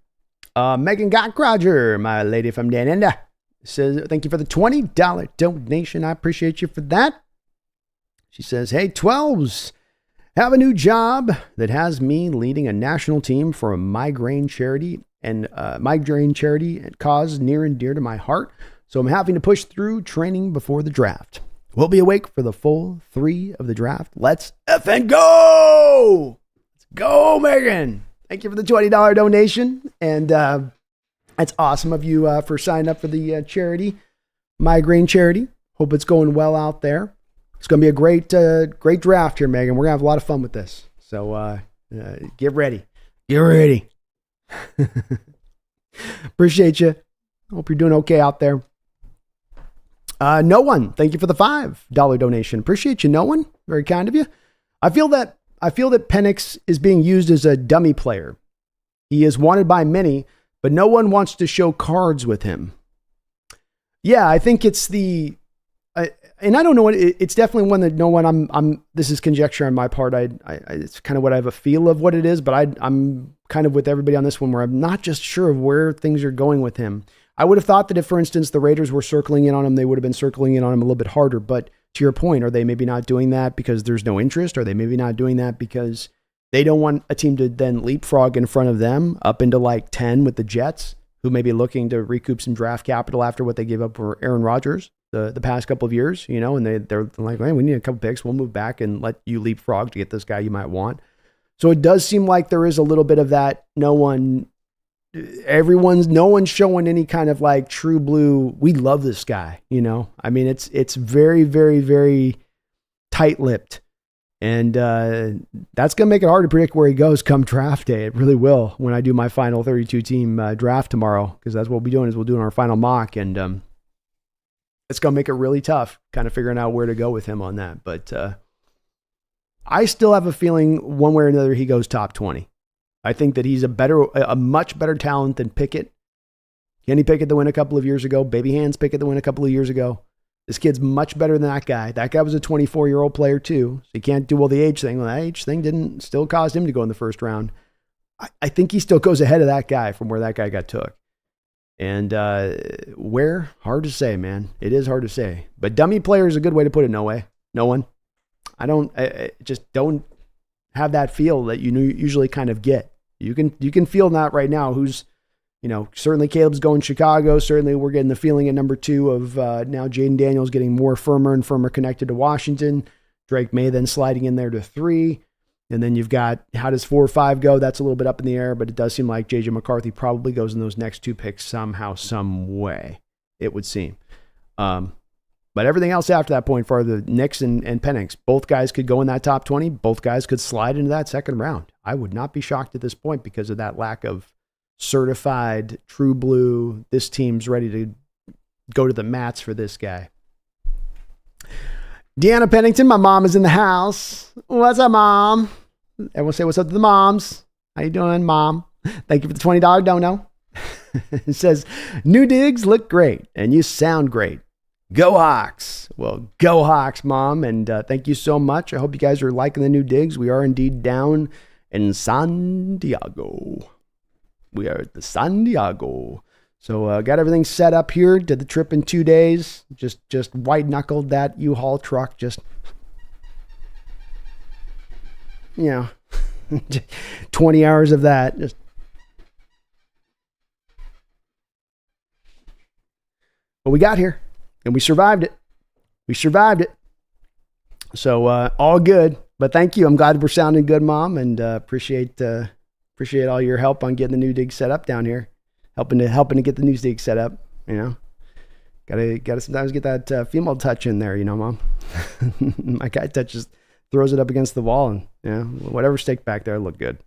Megan Gottroger, my lady from Dan Enda, says, thank you for the $20 donation. I appreciate you for that. She says, hey, 12s, have a new job that has me leading a national team for a migraine charity and cause near and dear to my heart. So I'm having to push through training before the draft. We'll be awake for the full 3 of the draft. Let's effing go! Let's go, Megan. Thank you for the $20 donation. And that's awesome of you for signing up for the charity, migraine charity. Hope it's going well out there. It's going to be a great draft here, Megan. We're going to have a lot of fun with this. So get ready. Get ready. Appreciate you. Hope you're doing okay out there. No one, thank you for the $5 donation. Appreciate you, no one. Very kind of you. I feel that Penix is being used as a dummy player. He is wanted by many, but no one wants to show cards with him. Yeah, I think it's and I don't know what it's definitely one that no one. This is conjecture on my part. It's kind of what I have a feel of what it is, but I'm kind of with everybody on this one where I'm not just sure of where things are going with him. I would have thought that if, for instance, the Raiders were circling in on him, they would have been circling in on him a little bit harder. But to your point, are they maybe not doing that because there's no interest? Are they maybe not doing that because they don't want a team to then leapfrog in front of them up into like 10 with the Jets, who may be looking to recoup some draft capital after what they gave up for Aaron Rodgers the past couple of years, you know, and they're like, hey, we need a couple picks. We'll move back and let you leapfrog to get this guy you might want. So it does seem like there is a little bit of that. No one's showing any kind of like true blue. We love this guy, you know. I mean, it's very, very, very tight-lipped, and that's gonna make it hard to predict where he goes come draft day. It really will when I do my final 32 team draft tomorrow, because that's what we'll be doing. Is we'll do our final mock, and it's gonna make it really tough, kind of figuring out where to go with him on that. But I still have a feeling one way or another he goes top 20. I think that he's a much better talent than Pickett. Kenny Pickett that went a couple of years ago. Baby Hands Pickett that went a couple of years ago. This kid's much better than that guy. That guy was a 24-year-old player too, so you can't do the age thing. Well, that age thing didn't still cause him to go in the first round. I think he still goes ahead of that guy from where that guy got took. And where? Hard to say, man. It is hard to say. But dummy player is a good way to put it. No way. No one. I just don't have that feel that you usually kind of get. You can feel that right now. Who's, certainly Caleb's going Chicago. Certainly we're getting the feeling at number 2 of now Jaden Daniels getting more firmer and firmer connected to Washington. Drake May then sliding in there to 3. And then you've got, how does 4 or 5 go? That's a little bit up in the air, but it does seem like J.J. McCarthy probably goes in those next 2 picks somehow, some way, it would seem. But everything else after that point for the Knicks and Penix, both guys could go in that top 20. Both guys could slide into that second round. I would not be shocked at this point because of that lack of certified true blue. This team's ready to go to the mats for this guy. Deanna Pennington, my mom is in the house. What's up, Mom? Everyone say what's up to the moms. How you doing, Mom? Thank you for the $20 dono. It says, new digs look great and you sound great. Go Hawks. Well, go Hawks, Mom. And thank you so much. I hope you guys are liking the new digs. We are indeed down in San Diego. We are at the San Diego. So got everything set up here. Did the trip in 2 days. Just white knuckled that U-Haul truck. Just 20 hours of that. But we got here and we survived it. So all good. But thank you. I'm glad we're sounding good, Mom, and appreciate all your help on getting the new dig set up down here. Helping to get the new dig set up, Gotta sometimes get that female touch in there, Mom. My guy touches, throws it up against the wall, and whatever stick back there look good.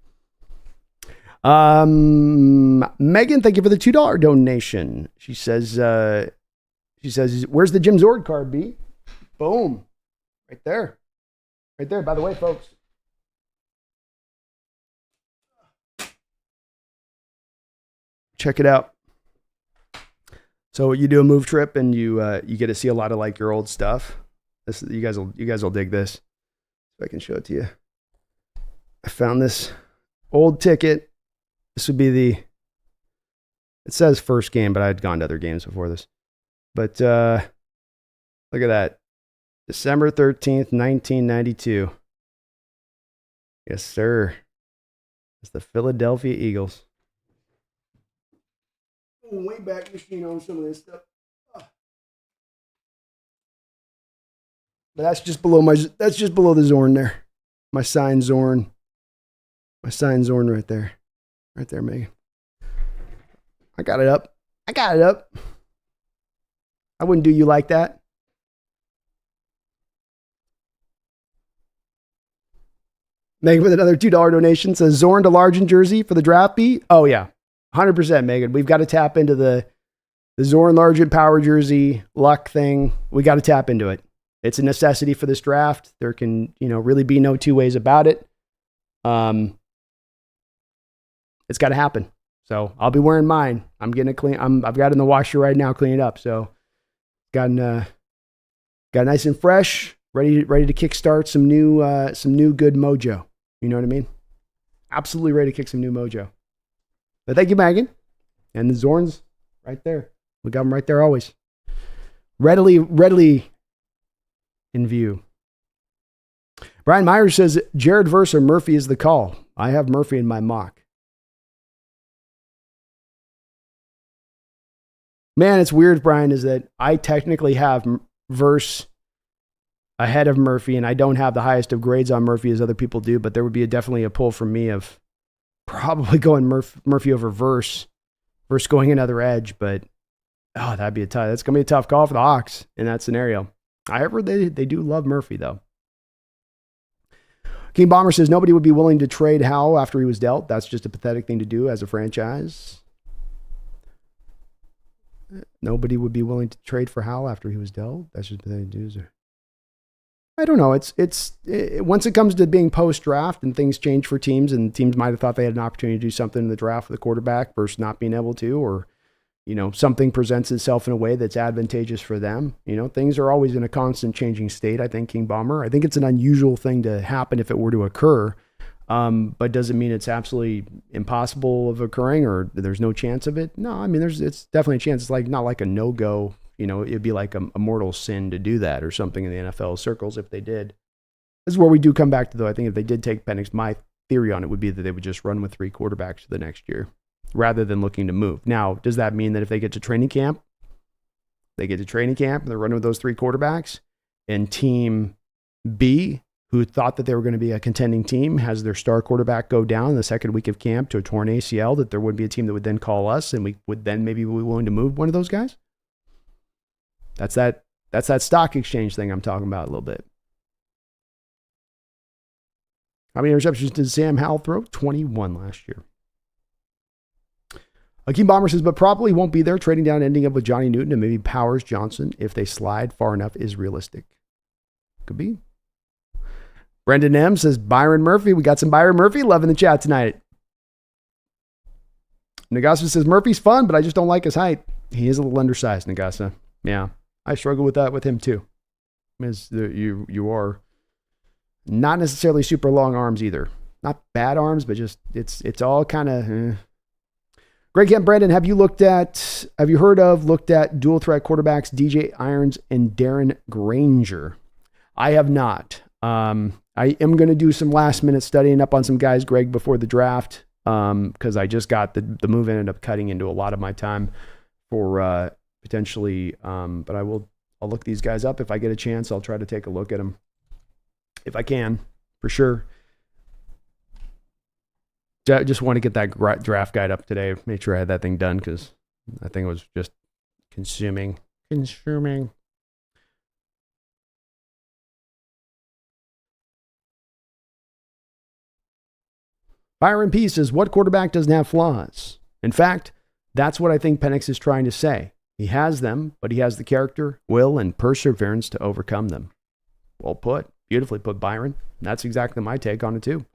Megan, thank you for the $2 donation. She says, where's the Jim Zord card, B? Boom. Right there. By the way, folks. Check it out. So you do a move trip and you get to see a lot of like your old stuff. You guys will dig this. If I can show it to you. I found this old ticket. This would be it says first game, but I had gone to other games before this. But look at that. December 13th, 1992. Yes, sir. It's the Philadelphia Eagles. Way back machine on some of this stuff. But that's just below the Zorn there. My signed Zorn. Right there. Right there, Megan. I got it up. I wouldn't do you like that. Megan with another $2 donation says Zorn to large in jersey for the draft beat. Oh yeah. 100%, Megan. We've got to tap into the Zorn large and power jersey luck thing. We got to tap into it. It's a necessity for this draft. There can, really be no two ways about it. It's got to happen. So I'll be wearing mine. I'm getting it clean. I've got it in the washer right now, cleaning it up. So got nice and fresh, ready to kickstart some new good mojo. You know what I mean? Absolutely ready to kick some new mojo. But thank you, Megan. And the Zorn's right there. We got them right there always. Readily in view. Brian Myers says, Jared Verse or Murphy is the call. I have Murphy in my mock. Man, it's weird, Brian, is that I technically have Verse ahead of Murphy, and I don't have the highest of grades on Murphy as other people do, but there would be definitely a pull from me of probably going Murphy over Verse going another edge, but that's going to be a tough call for the Hawks in that scenario. However, they do love Murphy, though. King Bomber says nobody would be willing to trade Howell after he was dealt. That's just a pathetic thing to do as a franchise. Nobody would be willing to trade for Howell after he was dealt. That's just pathetic to do. I don't know. It's once it comes to being post-draft and things change for teams, and teams might have thought they had an opportunity to do something in the draft with a quarterback versus not being able to, or something presents itself in a way that's advantageous for them. Things are always in a constant changing state, I think, King Bomber. I think it's an unusual thing to happen if it were to occur, but doesn't mean it's absolutely impossible of occurring or there's no chance of it. No, I mean, it's definitely a chance. It's not like a no-go. It'd be like a mortal sin to do that or something in the NFL circles if they did. This is where we do come back to, though. I think if they did take Penix, my theory on it would be that they would just run with 3 quarterbacks for the next year rather than looking to move. Now, does that mean that if they get to training camp, and they're running with those 3 quarterbacks, and team B, who thought that they were going to be a contending team, has their star quarterback go down in the second week of camp to a torn ACL, that there would be a team that would then call us and we would then maybe be willing to move one of those guys? That's that stock exchange thing I'm talking about a little bit. How many interceptions did Sam Howell throw? 21 last year. Akeem Bomber says, but probably won't be there. Trading down, ending up with Johnny Newton and maybe Powers Johnson if they slide far enough is realistic. Could be. Brendan M says, Byron Murphy. We got some Byron Murphy love in the chat tonight. Nagasa says, Murphy's fun, but I just don't like his height. He is a little undersized, Nagasa. Yeah, I struggle with that with him too. You are not necessarily super long arms either. Not bad arms, but just it's all kind of. Greg Kemp, Brandon, have you looked at dual threat quarterbacks DJ Irons and Darren Granger? I have not. I am going to do some last minute studying up on some guys, Greg, before the draft, because I just got the move ended up cutting into a lot of my time for potentially. But I'll look these guys up if I get a chance. I'll try to take a look at them if I can, for sure. I just want to get that draft guide up today. Make sure I had that thing done because I think it was just consuming. Byron P says, what quarterback doesn't have flaws? In fact, that's what I think Penix is trying to say. He has them, but he has the character, will, and perseverance to overcome them. Well put. Beautifully put, Byron. That's exactly my take on it, too.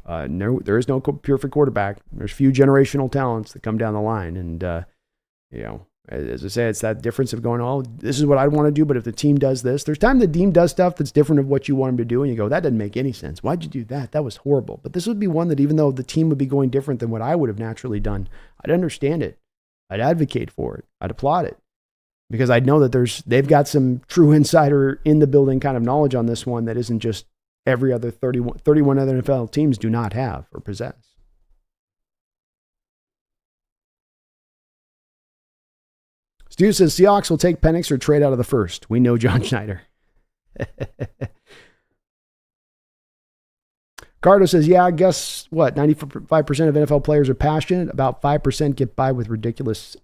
No, there is no perfect quarterback. There's few generational talents that come down the line. And, as I say, it's that difference of going, oh, this is what I want to do, but if the team does this, there's time the team does stuff that's different of what you want them to do, and you go, that doesn't make any sense. Why'd you do that? That was horrible. But this would be one that even though the team would be going different than what I would have naturally done, I'd understand it. I'd advocate for it. I'd applaud it. Because I'd know that they've got some true insider in the building kind of knowledge on this one that isn't just every other 31 other NFL teams do not have or possess. Stu says Seahawks will take Penix or trade out of the first. We know John Schneider. Cardo says, yeah, I guess what? 95% of NFL players are passionate. About 5% get by with ridiculous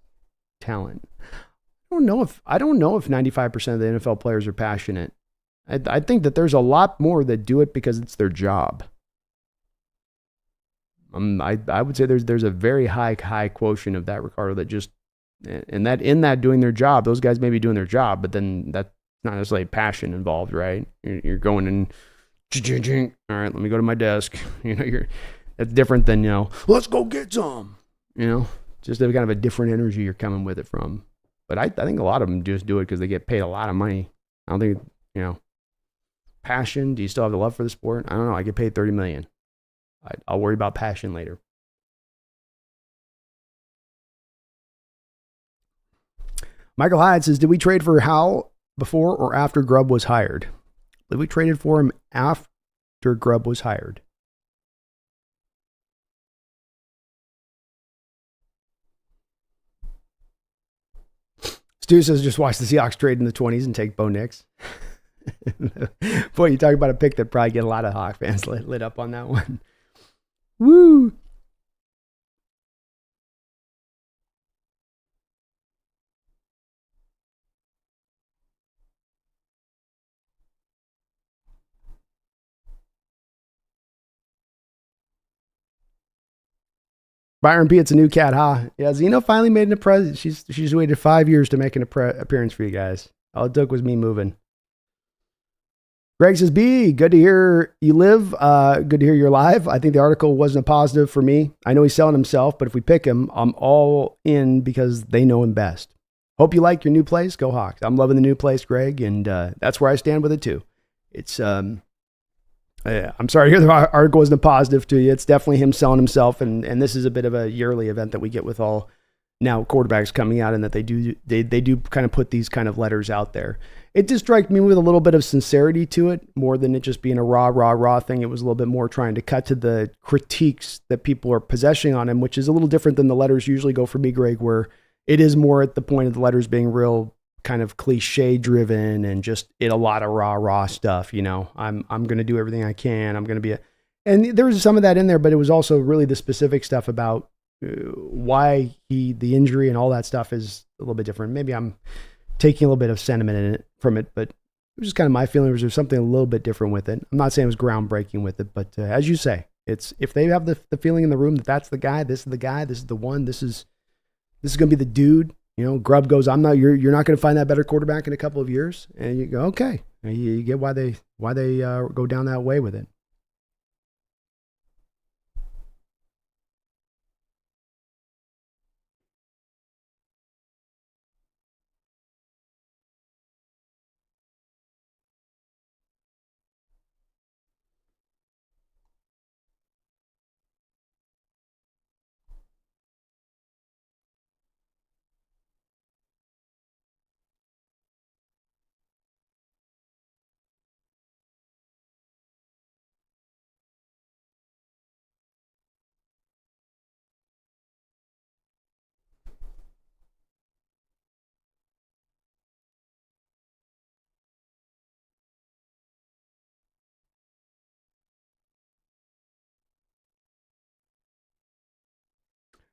talent. I don't know if 95% of the NFL players are passionate. I think that there's a lot more that do it because it's their job. I would say there's a very high quotient of that, Ricardo, that just in that doing their job, those guys may be doing their job, but then that's not necessarily passion involved, right? You're going and all right, let me go to my desk. That's different than let's go get some. Just kind of a different energy you're coming with it from. But I think a lot of them just do it because they get paid a lot of money. I don't think passion. Do you still have the love for the sport? I don't know. I get paid $30 million. I'll worry about passion later. Michael Hyde says, did we trade for Howell before or after Grubb was hired? Did we traded for him after Grubb was hired? Stu says, just watch the Seahawks trade in the 20s and take Bo Nix. Boy, you talk about a pick that probably get a lot of Hawk fans lit up on that one. Woo! Byron P, it's a new cat, huh? Yeah, Zeno finally made an appearance. She's waited 5 years to make an appearance for you guys. All it took was me moving. Greg says, B, good to hear you live. Good to hear you're live. I think the article wasn't a positive for me. I know he's selling himself, but if we pick him, I'm all in because they know him best. Hope you like your new place. Go Hawks. I'm loving the new place, Greg, and that's where I stand with it too. It's I'm sorry to hear the article wasn't a positive to you. It's definitely him selling himself, and this is a bit of a yearly event that we get with all now quarterbacks coming out, and that they do kind of put these kind of letters out there. It did strike me with a little bit of sincerity to it, more than it just being a raw thing. It was a little bit more trying to cut to the critiques that people are possessing on him, which is a little different than the letters usually go for me, Greg, where it is more at the point of the letters being real kind of cliche driven and just a lot of raw stuff. You know, I'm going to do everything I can. I'm going to be and there was some of that in there, but it was also really the specific stuff about why the injury and all that stuff is a little bit different. Maybe I'm taking a little bit of sentiment from it, but it was just kind of my feeling was there's something a little bit different with it. I'm not saying it was groundbreaking with it, but as you say, it's if they have the feeling in the room that that's the guy, this is the one, this is going to be the dude. You know, Grubb goes, you're not going to find that better quarterback in a couple of years. And you go, okay. And you get why they go down that way with it.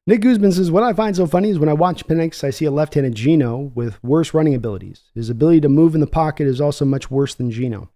Nick Guzman says, what I find so funny is when I watch Penix, I see a left-handed Geno with worse running abilities. His ability to move in the pocket is also much worse than Geno.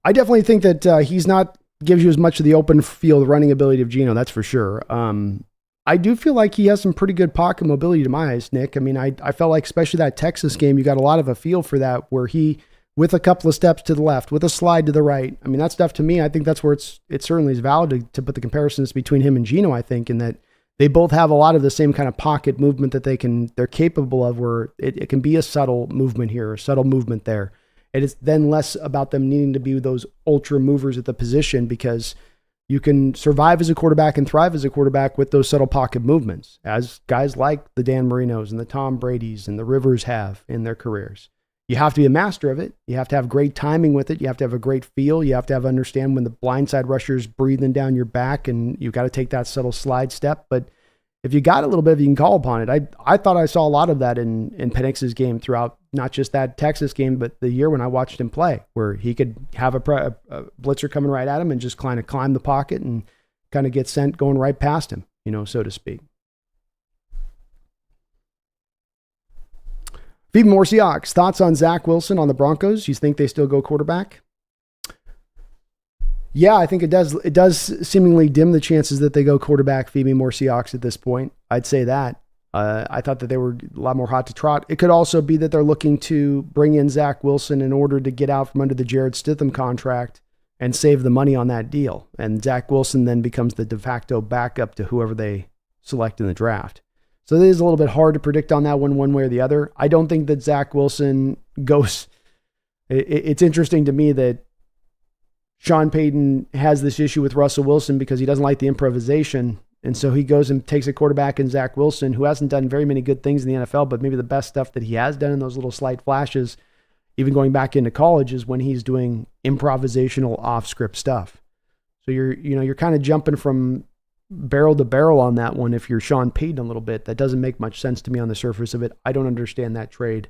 I definitely think that he's not gives you as much of the open field running ability of Geno, that's for sure. I do feel like he has some pretty good pocket mobility to my eyes, Nick. I mean, I felt like especially that Texas game, you got a lot of a feel for that where he, with a couple of steps to the left, with a slide to the right. I mean, that stuff to me, I think that's where it certainly is valid to put the comparisons between him and Geno, I think, in that they both have a lot of the same kind of pocket movement that they're capable of, where it can be a subtle movement here, a subtle movement there. It is then less about them needing to be those ultra movers at the position, because you can survive as a quarterback and thrive as a quarterback with those subtle pocket movements, as guys like the Dan Marinos and the Tom Bradys and the Rivers have in their careers. You have to be a master of it. You have to have great timing with it. You have to have a great feel. You have to understand when the blindside rusher's breathing down your back, and you've got to take that subtle slide step. But if you got a little bit, you can call upon it. I thought I saw a lot of that in Penix's game throughout, not just that Texas game, but the year when I watched him play, where he could have a blitzer coming right at him and just kind of climb the pocket and kind of get sent going right past him, so to speak. Phoebe Moore Seahawks, thoughts on Zach Wilson on the Broncos? You think they still go quarterback? Yeah, I think it does. It does seemingly dim the chances that they go quarterback, Phoebe Moore Seahawks at this point. I'd say that. I thought that they were a lot more hot to trot. It could also be that they're looking to bring in Zach Wilson in order to get out from under the Jared Stidham contract and save the money on that deal. And Zach Wilson then becomes the de facto backup to whoever they select in the draft. So it is a little bit hard to predict on that one way or the other. I don't think that Zach Wilson goes. It's interesting to me that Sean Payton has this issue with Russell Wilson because he doesn't like the improvisation. And so he goes and takes a quarterback in Zach Wilson, who hasn't done very many good things in the NFL, but maybe the best stuff that he has done in those little slight flashes, even going back into college, is when he's doing improvisational off-script stuff. So you're kind of jumping from barrel to barrel on that one. If you're Sean Payton a little bit, that doesn't make much sense to me on the surface of it. I don't understand that trade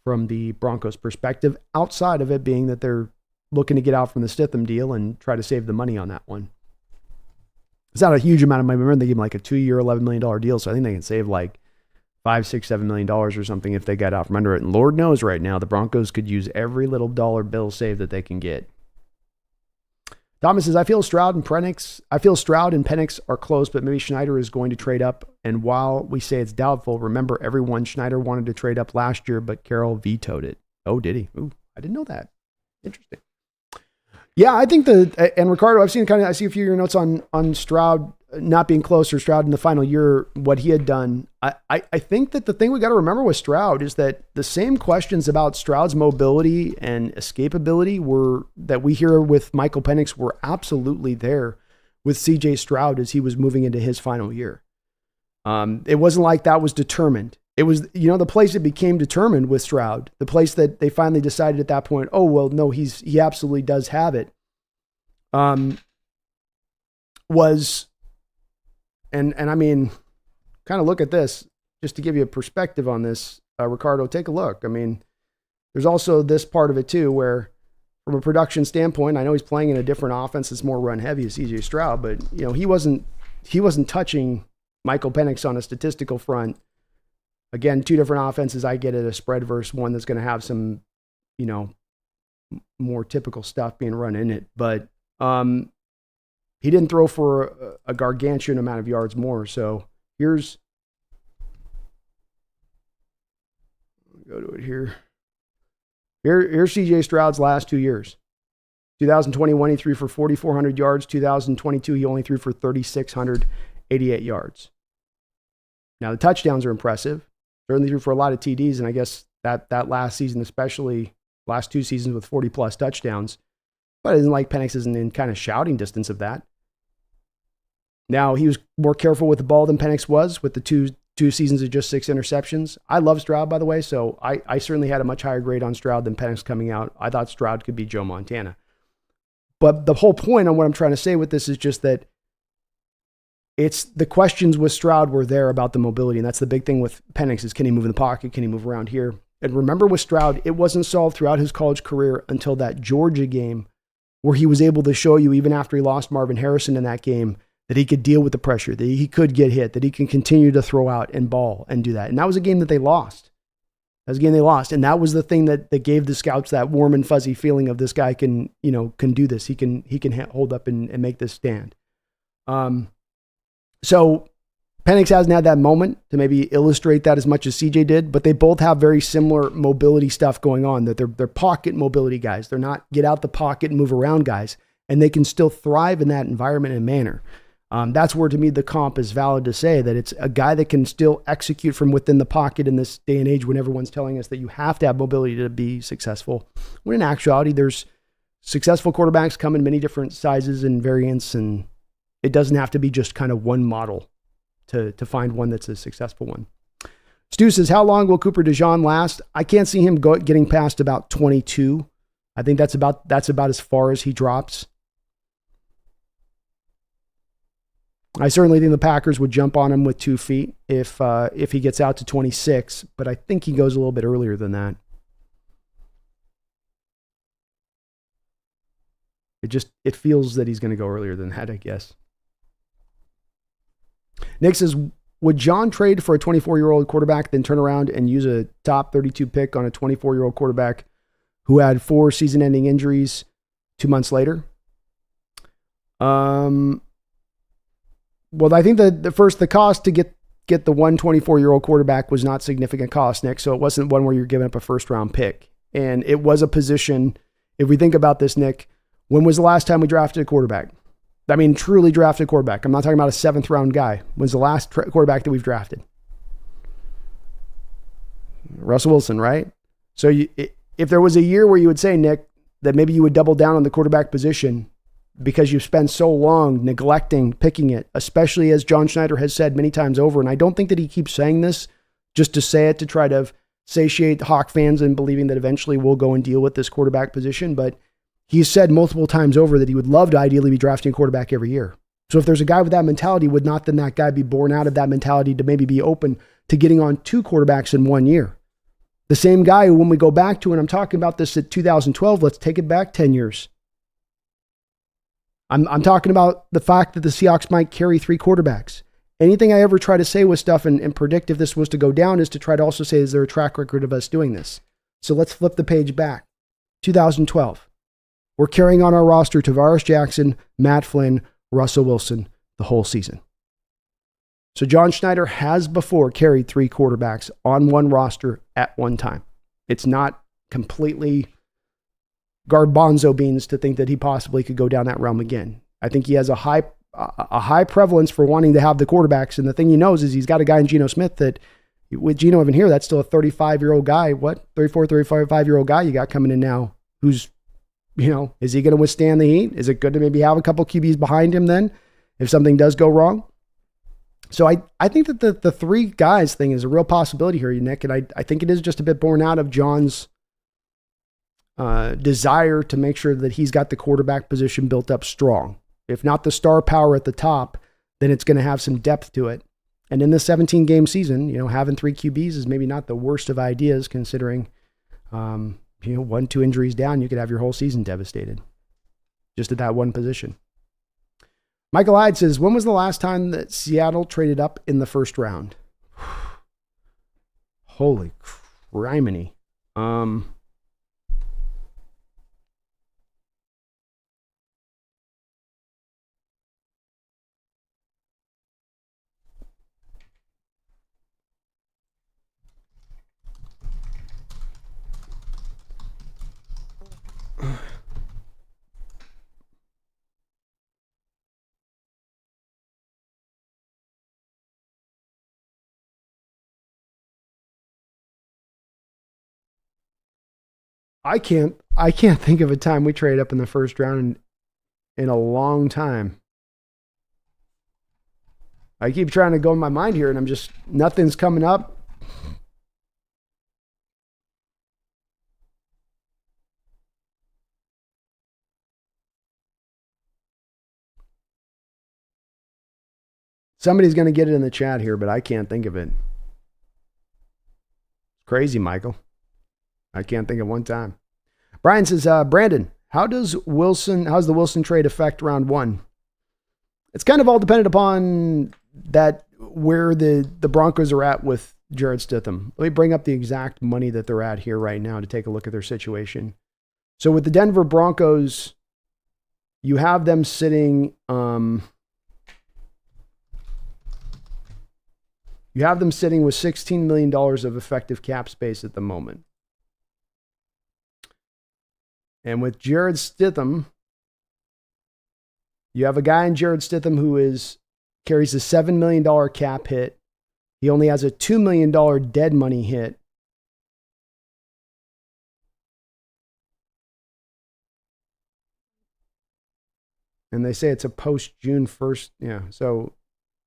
from the Broncos perspective, outside of it being that they're looking to get out from the Stidham deal and try to save the money on that one. It's not a huge amount of money. Remember, they gave him like a 2-year, $11 million deal. So I think they can save like $5, $6, $7 million or something if they got out from under it. And Lord knows right now, the Broncos could use every little dollar bill saved that they can get. Thomas says, I feel Stroud and Penix are close, but maybe Schneider is going to trade up. And while we say it's doubtful, remember everyone, Schneider wanted to trade up last year, but Carroll vetoed it. Oh, did he? Ooh, I didn't know that. Interesting. Yeah, I think and Ricardo, I see a few of your notes on Stroud not being close, or Stroud in the final year, what he had done. I think that the thing we got to remember with Stroud is that the same questions about Stroud's mobility and escapability that we hear with Michael Pennix were absolutely there with CJ Stroud as he was moving into his final year. It wasn't like that was determined. It was, the place it became determined with Stroud, the place that they finally decided at that point, oh, well, no, he absolutely does have it, was, and I mean, kind of look at this, just to give you a perspective on this, Ricardo, take a look. I mean, there's also this part of it too, where from a production standpoint, I know he's playing in a different offense that's more run heavy as CJ Stroud, but he wasn't touching Michael Pennix on a statistical front. Again, two different offenses. I get it, a spread versus one that's going to have some, more typical stuff being run in it. But he didn't throw for a gargantuan amount of yards more. So here's, go to it here. Here's CJ Stroud's last 2 years. 2021, he threw for 4,400 yards. 2022, he only threw for 3,688 yards. Now, the touchdowns are impressive. Certainly threw for a lot of TDs, and I guess that last season, especially last 2 seasons with 40-plus touchdowns. But it isn't like Penix isn't in kind of shouting distance of that. Now, he was more careful with the ball than Penix was with the two seasons of just 6 interceptions. I love Stroud, by the way, so I certainly had a much higher grade on Stroud than Penix coming out. I thought Stroud could be Joe Montana. But the whole point on what I'm trying to say with this is just that it's the questions with Stroud were there about the mobility, and that's the big thing with Penix is, can he move in the pocket? Can he move around here? And remember with Stroud, it wasn't solved throughout his college career until that Georgia game where he was able to show you, even after he lost Marvin Harrison in that game, that he could deal with the pressure, that he could get hit, that he can continue to throw out and ball and do that. And that was a game that they lost. That was a game they lost. And that was the thing that gave the scouts that warm and fuzzy feeling of this guy can do this. He can hold up and make this stand. So Penix hasn't had that moment to maybe illustrate that as much as CJ did, but they both have very similar mobility stuff going on, that they're pocket mobility guys. They're not get out the pocket and move around guys, and they can still thrive in that environment and manner. That's where, to me, the comp is valid to say that it's a guy that can still execute from within the pocket in this day and age when everyone's telling us that you have to have mobility to be successful. When in actuality, there's successful quarterbacks come in many different sizes and variants, and it doesn't have to be just kind of one model to find one that's a successful one. Stu says, how long will Cooper DeJean last? I can't see him getting past about 22. I think that's about as far as he drops. I certainly think the Packers would jump on him with 2 feet if he gets out to 26, but I think he goes a little bit earlier than that. It feels that he's going to go earlier than that, I guess. Nick says, would John trade for a 24-year-old quarterback, then turn around and use a top 32 pick on a 24-year-old quarterback who had 4 season-ending injuries 2 months later? Well, I think the cost to get the 24-year-old quarterback was not significant cost, Nick. So it wasn't one where you're giving up a first-round pick. And it was a position, if we think about this, Nick, when was the last time we drafted a quarterback? I mean, truly drafted a quarterback. I'm not talking about a 7th-round guy. When's the last quarterback that we've drafted? Russell Wilson, right? So if there was a year where you would say, Nick, that maybe you would double down on the quarterback position because you've spent so long neglecting picking it, especially as John Schneider has said many times over, and I don't think that he keeps saying this just to say it to try to satiate Hawk fans and believing that eventually we'll go and deal with this quarterback position, but he's said multiple times over that he would love to ideally be drafting a quarterback every year. So if there's a guy with that mentality, would not then that guy be born out of that mentality to maybe be open to getting on 2 quarterbacks in 1 year? The same guy who, when we go back to, and I'm talking about this at 2012, let's take it back 10 years. I'm talking about the fact that the Seahawks might carry 3 quarterbacks. Anything I ever try to say with stuff and predict if this was to go down is to try to also say, is there a track record of us doing this? So let's flip the page back. 2012. We're carrying on our roster Tavares Jackson, Matt Flynn, Russell Wilson the whole season. So John Schneider has before carried 3 quarterbacks on one roster at one time. It's not completely garbanzo beans to think that he possibly could go down that realm again. I think he has a high prevalence for wanting to have the quarterbacks. And the thing he knows is he's got a guy in Geno Smith that, with Geno even here, that's still a 35-year-old guy. 35-year-old guy you got coming in now who's, is he going to withstand the heat? Is it good to maybe have a couple QBs behind him then if something does go wrong? So I think that the three guys thing is a real possibility here, Nick. And I think it is just a bit born out of John's desire to make sure that he's got the quarterback position built up strong. If not the star power at the top, then it's going to have some depth to it. And in the 17-game season, having three QBs is maybe not the worst of ideas, considering, 1-2 injuries down, you could have your whole season devastated just at that one position. Michael Hyde says, when was the last time that Seattle traded up in the first round? Holy criminy. I can't think of a time we traded up in the first round in a long time. I keep trying to go in my mind here, and nothing's coming up. Somebody's going to get it in the chat here, but I can't think of it. Crazy, Michael. I can't think of one time. Brian says, Brandon, how's the Wilson trade affect round one? It's kind of all dependent upon where the Broncos are at with Jared Stidham. Let me bring up the exact money that they're at here right now to take a look at their situation. So with the Denver Broncos, you have them sitting, with $16 million of effective cap space at the moment. And with Jared Stidham, you have a guy in Jared Stidham who carries a $7 million cap hit. He only has a $2 million dead money hit. And they say it's a post-June 1st. Yeah. So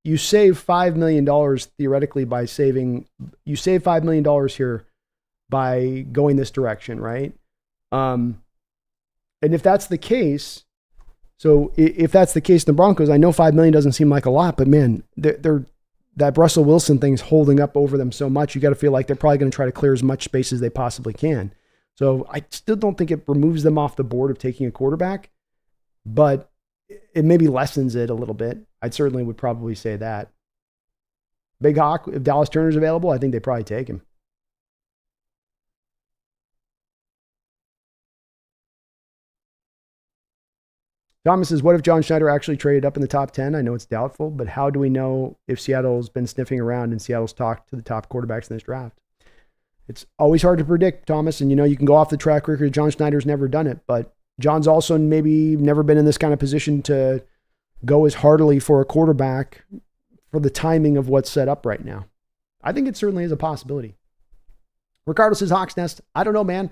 you save $5 million theoretically you save $5 million here by going this direction, right? And if that's the case, the Broncos, I know $5 million doesn't seem like a lot, but man, that Russell Wilson thing's holding up over them so much. You got to feel like they're probably going to try to clear as much space as they possibly can. So I still don't think it removes them off the board of taking a quarterback, but it maybe lessens it a little bit. I certainly would probably say that. Big Hawk, if Dallas Turner's available, I think they probably take him. Thomas says, what if John Schneider actually traded up in the top 10? I know it's doubtful, but how do we know if Seattle's been sniffing around and Seattle's talked to the top quarterbacks in this draft? It's always hard to predict, Thomas, and you can go off the track record. John Schneider's never done it, but John's also maybe never been in this kind of position to go as heartily for a quarterback for the timing of what's set up right now. I think it certainly is a possibility. Ricardo says, Hawks Nest, I don't know, man.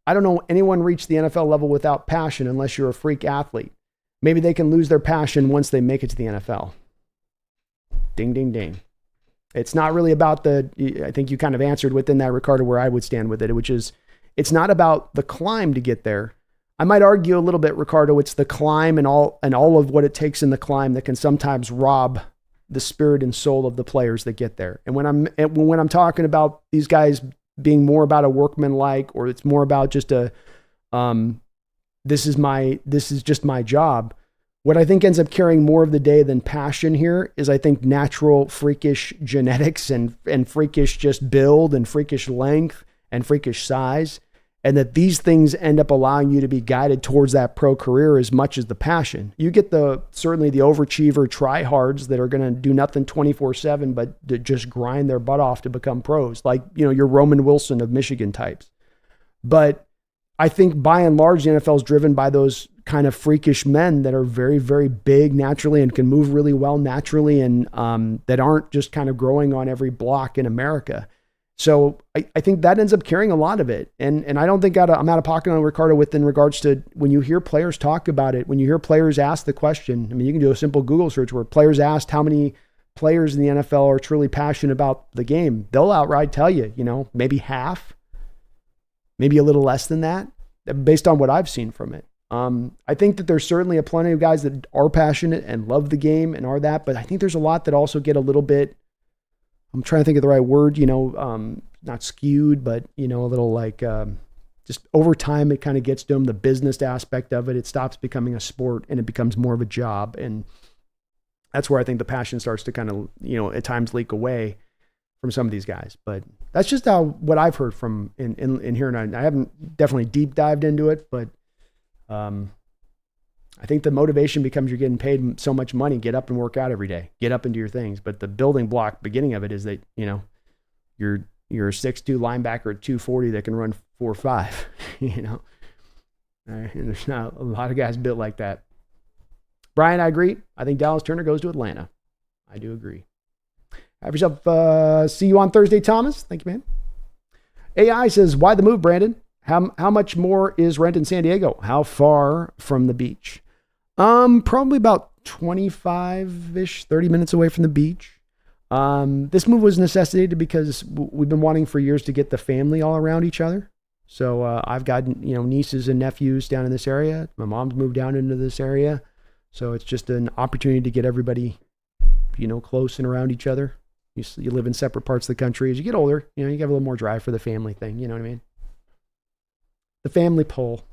I don't know anyone reach the NFL level without passion unless you're a freak athlete. Maybe they can lose their passion once they make it to the NFL. Ding, ding, ding. It's not really about I think you kind of answered within that, Ricardo, where I would stand with it, which is it's not about the climb to get there. I might argue a little bit, Ricardo, it's the climb and all of what it takes in the climb that can sometimes rob the spirit and soul of the players that get there. And when I'm talking about these guys being more about a workmanlike, or it's more about just this is just my job. What I think ends up carrying more of the day than passion here is, I think, natural freakish genetics and freakish just build and freakish length and freakish size. And that these things end up allowing you to be guided towards that pro career as much as the passion. You get certainly the overachiever tryhards that are going to do nothing 24/7, but to just grind their butt off to become pros. Like, your Roman Wilson of Michigan types. But I think by and large, the NFL is driven by those kind of freakish men that are very, very big naturally and can move really well naturally, and that aren't just kind of growing on every block in America. So I think that ends up carrying a lot of it. And I don't think I'm out of pocket on Ricardo in regards to when you hear players talk about it, when you hear players ask the question. I mean, you can do a simple Google search where players asked how many players in the NFL are truly passionate about the game. They'll outright tell you, maybe half, maybe a little less than that, based on what I've seen from it. I think that there's certainly plenty of guys that are passionate and love the game and are that, but I think there's a lot that also get a little bit, I'm trying to think of the right word, not skewed, but, a little like, just over time, it kind of gets to them, the business aspect of it. It stops becoming a sport and it becomes more of a job. And that's where I think the passion starts to kind of, at times leak away from some of these guys. But that's just what I've heard from in here. And I haven't definitely deep dived into it, but I think the motivation becomes you're getting paid so much money, get up and work out every day, get up and do your things. But the building block beginning of it is that, you're a 6'2" linebacker at 240 that can run 4.5, and there's not a lot of guys built like that. Brian, I agree. I think Dallas Turner goes to Atlanta. I do agree. Have yourself, see you on Thursday, Thomas. Thank you, man. AI says, why the move, Brandon? How much more is rent in San Diego? How far from the beach? Probably about 25-ish, 30 minutes away from the beach. This move was necessitated because we've been wanting for years to get the family all around each other. So I've got, nieces and nephews down in this area. My mom's moved down into this area. So it's just an opportunity to get everybody, close and around each other. You live in separate parts of the country. As you get older, you have a little more drive for the family thing. You know what I mean? The family pull.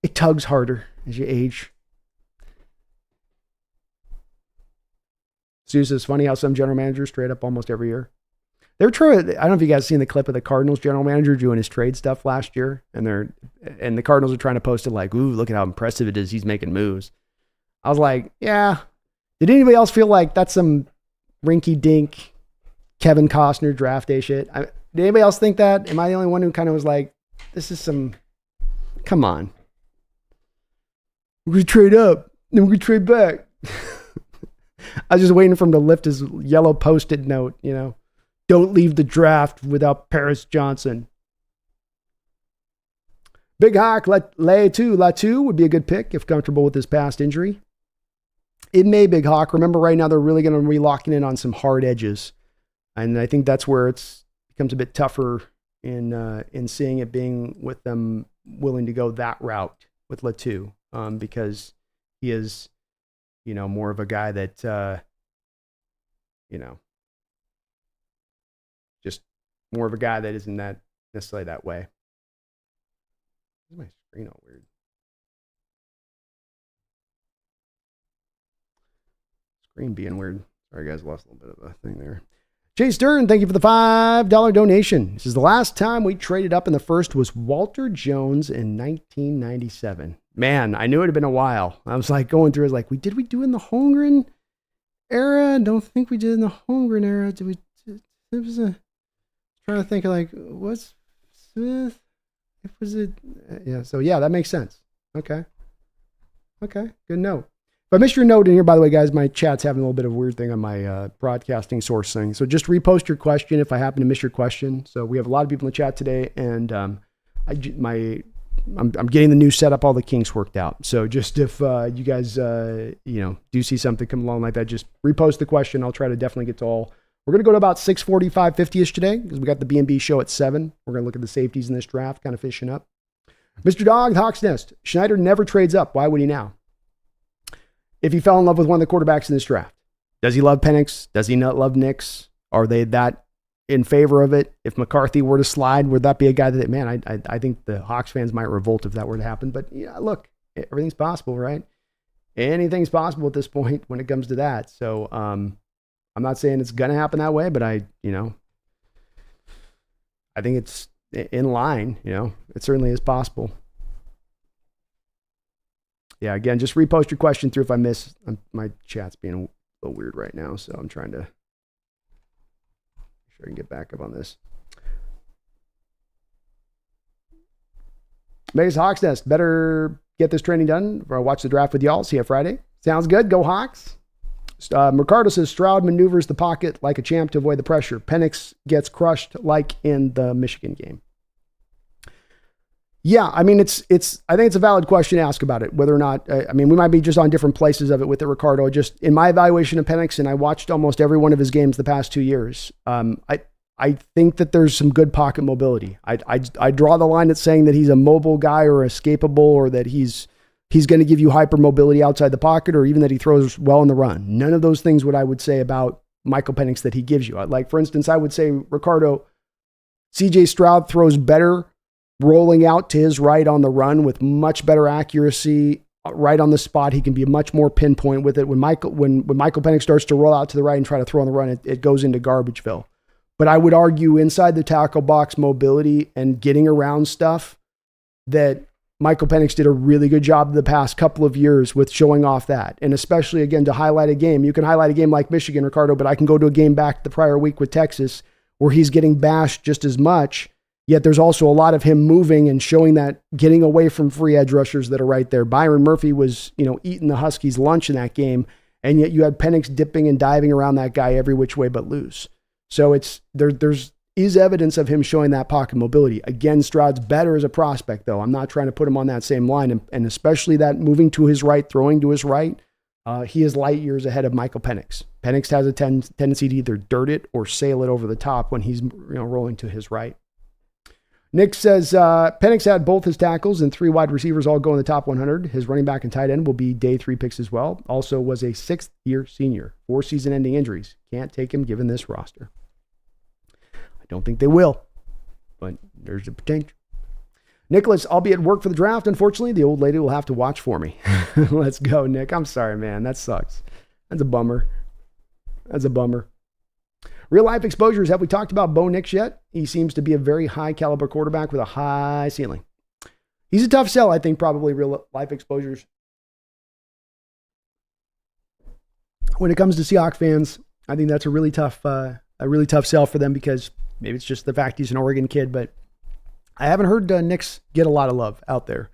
It tugs harder as you age. Zeus, it's funny how some general managers trade up almost every year. They were trying. I don't know if you guys seen the clip of the Cardinals general manager doing his trade stuff last year, and the Cardinals are trying to post it like, "Ooh, look at how impressive it is. He's making moves." I was like, "Yeah." Did anybody else feel like that's some rinky-dink Kevin Costner draft day shit? Did anybody else think that? Am I the only one who kind of was like, "This is some, come on. We're gonna trade up, then we're gonna trade back." I was just waiting for him to lift his yellow Post-it note, Don't leave the draft without Paris Johnson. Big Hawk, Latu would be a good pick if comfortable with his past injury. It may, Big Hawk. Remember, right now they're really going to be locking in on some hard edges. And I think that's where it becomes a bit tougher in seeing it being with them willing to go that route with Latu, because he is, more of a guy that, just more of a guy that isn't that necessarily that way. Why is my screen all weird? Screen being weird. Sorry, guys, lost a little bit of a thing there. Jay Stern, thank you for the $5 donation. This is the last time we traded up in the first was Walter Jones in 1997. Man, I knew it had been a while. I was like going through, did we do in the Holmgren era? I don't think we did in the Holmgren era. Did we? It was trying to think of what's Smith? If was it? Yeah. So yeah, that makes sense. Okay. Good note. If I missed your note in here, by the way, guys, my chat's having a little bit of a weird thing on my broadcasting source thing. So just repost your question if I happen to miss your question. So we have a lot of people in the chat today, and I'm getting the new setup, all the kinks worked out. So just if you guys do see something come along like that, just repost the question. I'll try to definitely get to all. We're going to go to about 6:45, 50-ish today because we got the B&B show at 7. We're going to look at the safeties in this draft, kind of fishing up. Mr. Dog, Hawks Nest. Schneider never trades up. Why would he now? If he fell in love with one of the quarterbacks in this draft, does he love Penix? Does he not love Nix? Are they that in favor of it? If McCarthy were to slide, would that be a guy that, man, I think the Hawks fans might revolt if that were to happen. But yeah, look, everything's possible, right? Anything's possible at this point when it comes to that. So I'm not saying it's going to happen that way, but I think it's in line, it certainly is possible. Yeah, again, just repost your question through if I miss. My chat's being a little weird right now, so I'm trying to make sure I can get back up on this. Mace Hawks Nest. Better get this training done or watch the draft with y'all. See you Friday. Sounds good. Go Hawks. Ricardo says Stroud maneuvers the pocket like a champ to avoid the pressure. Penix gets crushed like in the Michigan game. Yeah, I mean, I think it's a valid question to ask about it, whether or not, we might be just on different places of it with it, Ricardo. Just in my evaluation of Penix, and I watched almost every one of his games the past 2 years, I think that there's some good pocket mobility. I draw the line at saying that he's a mobile guy or escapable, or that he's going to give you hyper mobility outside the pocket, or even that he throws well in the run. None of those things I would say about Michael Pennix that he gives you. Like, for instance, I would say, Ricardo, CJ Stroud throws better rolling out to his right on the run with much better accuracy right on the spot. He can be much more pinpoint with it. When Michael Pennix starts to roll out to the right and try to throw on the run, it goes into Garbageville. But I would argue inside the tackle box mobility and getting around stuff that Michael Pennix did a really good job the past couple of years with showing off that. And especially, again, to highlight a game. You can highlight a game like Michigan, Ricardo, but I can go to a game back the prior week with Texas where he's getting bashed just as much. Yet there's also a lot of him moving and showing that, getting away from free edge rushers that are right there. Byron Murphy was, eating the Huskies lunch in that game. And yet you had Penix dipping and diving around that guy every which way but loose. So there's evidence of him showing that pocket mobility. Again, Stroud's better as a prospect, though. I'm not trying to put him on that same line. And especially that moving to his right, throwing to his right, he is light years ahead of Michael Pennix. Penix has a tendency to either dirt it or sail it over the top when he's rolling to his right. Nick says Penix had both his tackles and 3 wide receivers all go in the top 100. His running back and tight end will be day 3 picks as well. Also was a 6th-year senior. 4 season-ending injuries. Can't take him given this roster. I don't think they will, but there's a potential. Nicholas, I'll be at work for the draft. Unfortunately, the old lady will have to watch for me. Let's go, Nick. I'm sorry, man. That sucks. That's a bummer. Real life exposures. Have we talked about Bo Nix yet? He seems to be a very high caliber quarterback with a high ceiling. He's a tough sell, I think, probably real life exposures. When it comes to Seahawks fans, I think that's a really tough sell for them, because maybe it's just the fact he's an Oregon kid, but I haven't heard Nix get a lot of love out there.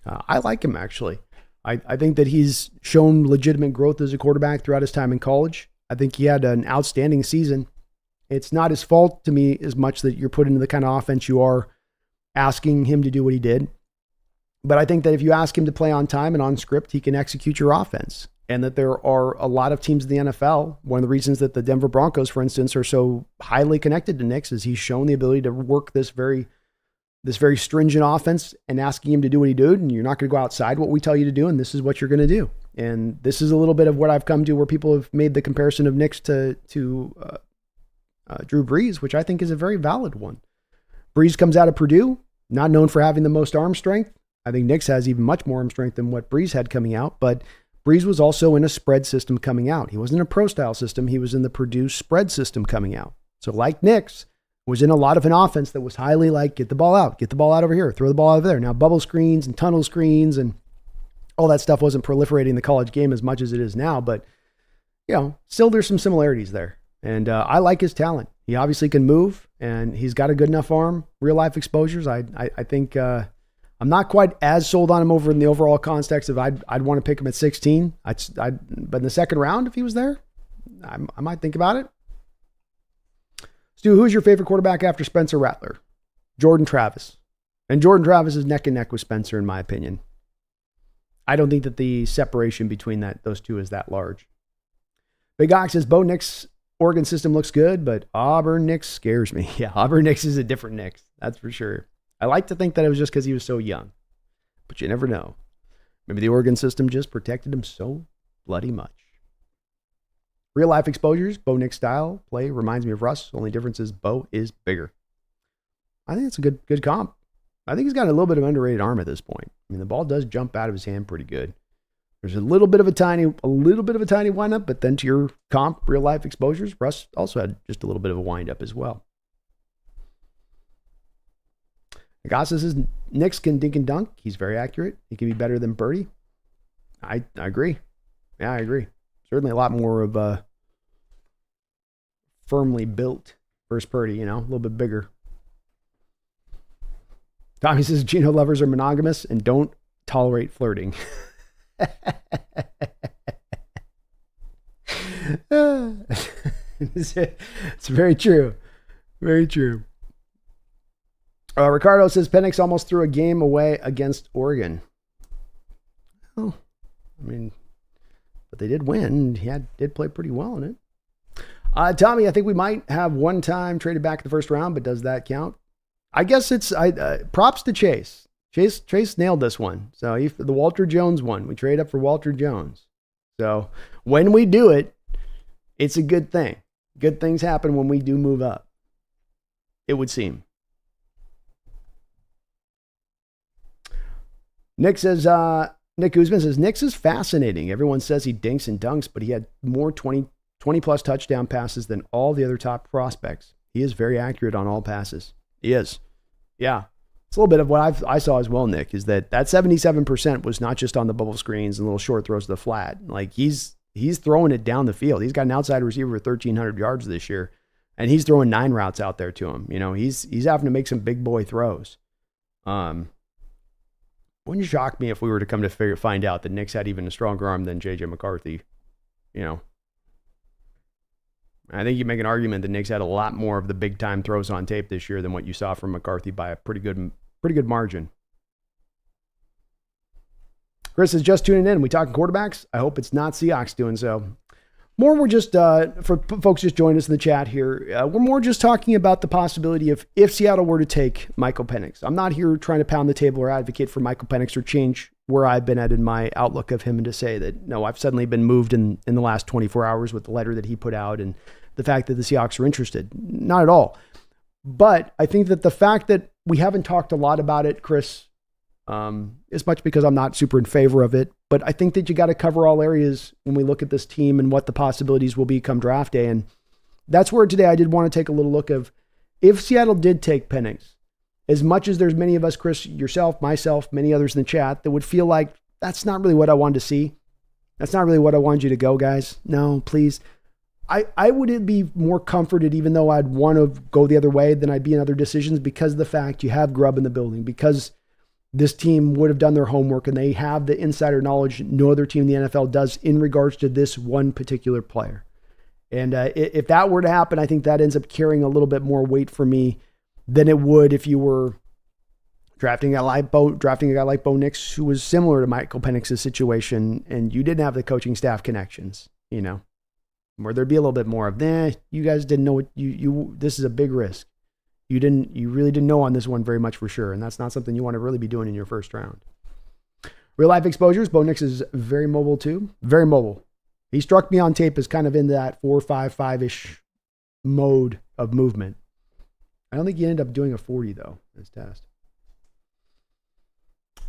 I like him, actually. I think that he's shown legitimate growth as a quarterback throughout his time in college. I think he had an outstanding season. It's not his fault to me as much that you're put into the kind of offense you are, asking him to do what he did. But I think that if you ask him to play on time and on script, he can execute your offense. And that there are a lot of teams in the NFL. One of the reasons that the Denver Broncos, for instance, are so highly connected to Nix is he's shown the ability to work this very stringent offense and asking him to do what he did. And you're not going to go outside what we tell you to do. And this is what you're going to do. And this is a little bit of what I've come to, where people have made the comparison of Nix to Drew Brees, which I think is a very valid one. Brees comes out of Purdue, not known for having the most arm strength. I think Nix has even much more arm strength than what Brees had coming out, but Brees was also in a spread system coming out. He wasn't in a pro style system. He was in the Purdue spread system coming out. So like Nix, was in a lot of an offense that was highly like, get the ball out over here, throw the ball over there. Now bubble screens and tunnel screens and all that stuff wasn't proliferating in the college game as much as it is now, but still there's some similarities there. And I like his talent. He obviously can move, and he's got a good enough arm. Real life exposures. I think I'm not quite as sold on him over in the overall context of I'd want to pick him at 16. But in the second round, if he was there, I might think about it. Stu, who's your favorite quarterback after Spencer Rattler? Jordan Travis. And Jordan Travis is neck and neck with Spencer, in my opinion. I don't think that the separation between those two is that large. Big Ox says, Bo Nix Oregon system looks good, but Auburn Nix scares me. Yeah, Auburn Nix is a different Nix. That's for sure. I like to think that it was just because he was so young, but you never know. Maybe the Oregon system just protected him so bloody much. Real life exposures, Bo Nix style play reminds me of Russ. Only difference is Bo is bigger. I think it's a good comp. I think he's got a little bit of underrated arm at this point. I mean, the ball does jump out of his hand pretty good. There's a little bit of a tiny windup, but then to your comp, real life exposures, Russ also had just a little bit of a windup as well. Agassi says Nix can dink and dunk. He's very accurate. He can be better than Birdie. I agree. Yeah, I agree. Certainly a lot more of a firmly built versus Purdy, a little bit bigger. Tommy says Geno lovers are monogamous and don't tolerate flirting. It's very true. Very true. Ricardo says Penix almost threw a game away against Oregon. Oh, I mean, but they did win. He did play pretty well in it. Tommy, I think we might have one time traded back in the first round, but does that count? I guess it's props to Chase. Chase nailed this one. So the Walter Jones one, we trade up for Walter Jones. So when we do it, it's a good thing. Good things happen when we do move up, it would seem. Nick Guzman says, Nick's is fascinating. Everyone says he dinks and dunks, but he had more 20 plus touchdown passes than all the other top prospects. He is very accurate on all passes. He is. Yeah. It's a little bit of what I saw as well, Nick, is that 77% was not just on the bubble screens and little short throws to the flat. Like he's throwing it down the field. He's got an outside receiver with 1,300 yards this year, and he's throwing 9 routes out there to him. You know, he's having to make some big boy throws. Wouldn't shock me if we were to come to find out that Nick's had even a stronger arm than J.J. McCarthy. You know, I think you make an argument that Nick's had a lot more of the big time throws on tape this year than what you saw from McCarthy by a pretty good margin. Chris is just tuning in. We talking quarterbacks? I hope it's not Seahawks doing so. More, we're just, for folks just joined us in the chat here, we're more just talking about the possibility of if Seattle were to take Michael Pennix. I'm not here trying to pound the table or advocate for Michael Pennix or change where I've been at in my outlook of him and to say that, no, I've suddenly been moved in the last 24 hours with the letter that he put out and the fact that the Seahawks are interested. Not at all. But I think that the fact that we haven't talked a lot about it, Chris, as much because I'm not super in favor of it, but I think that you got to cover all areas when we look at this team and what the possibilities will be come draft day. And that's where today I did want to take a little look of if Seattle did take Penix, as much as there's many of us, Chris, yourself, myself, many others in the chat that would feel like that's not really what I wanted to see. That's not really what I wanted you to go, guys. No, please. I would be more comforted, even though I'd want to go the other way than I'd be in other decisions, because of the fact you have Grubb in the building, because this team would have done their homework and they have the insider knowledge no other team in the NFL does in regards to this one particular player. And if that were to happen, I think that ends up carrying a little bit more weight for me than it would if you were drafting a guy like Bo Nix, who was similar to Michael Pennix's situation, and you didn't have the coaching staff connections, you know, where there'd be a little bit more of, you guys didn't know what this is a big risk. You really didn't know on this one very much for sure. And that's not something you want to really be doing in your first round. Real life exposures. Bo Nix is very mobile too. Very mobile. He struck me on tape as kind of in that 4.55-ish mode of movement. I don't think he ended up doing a 40 though, in his test.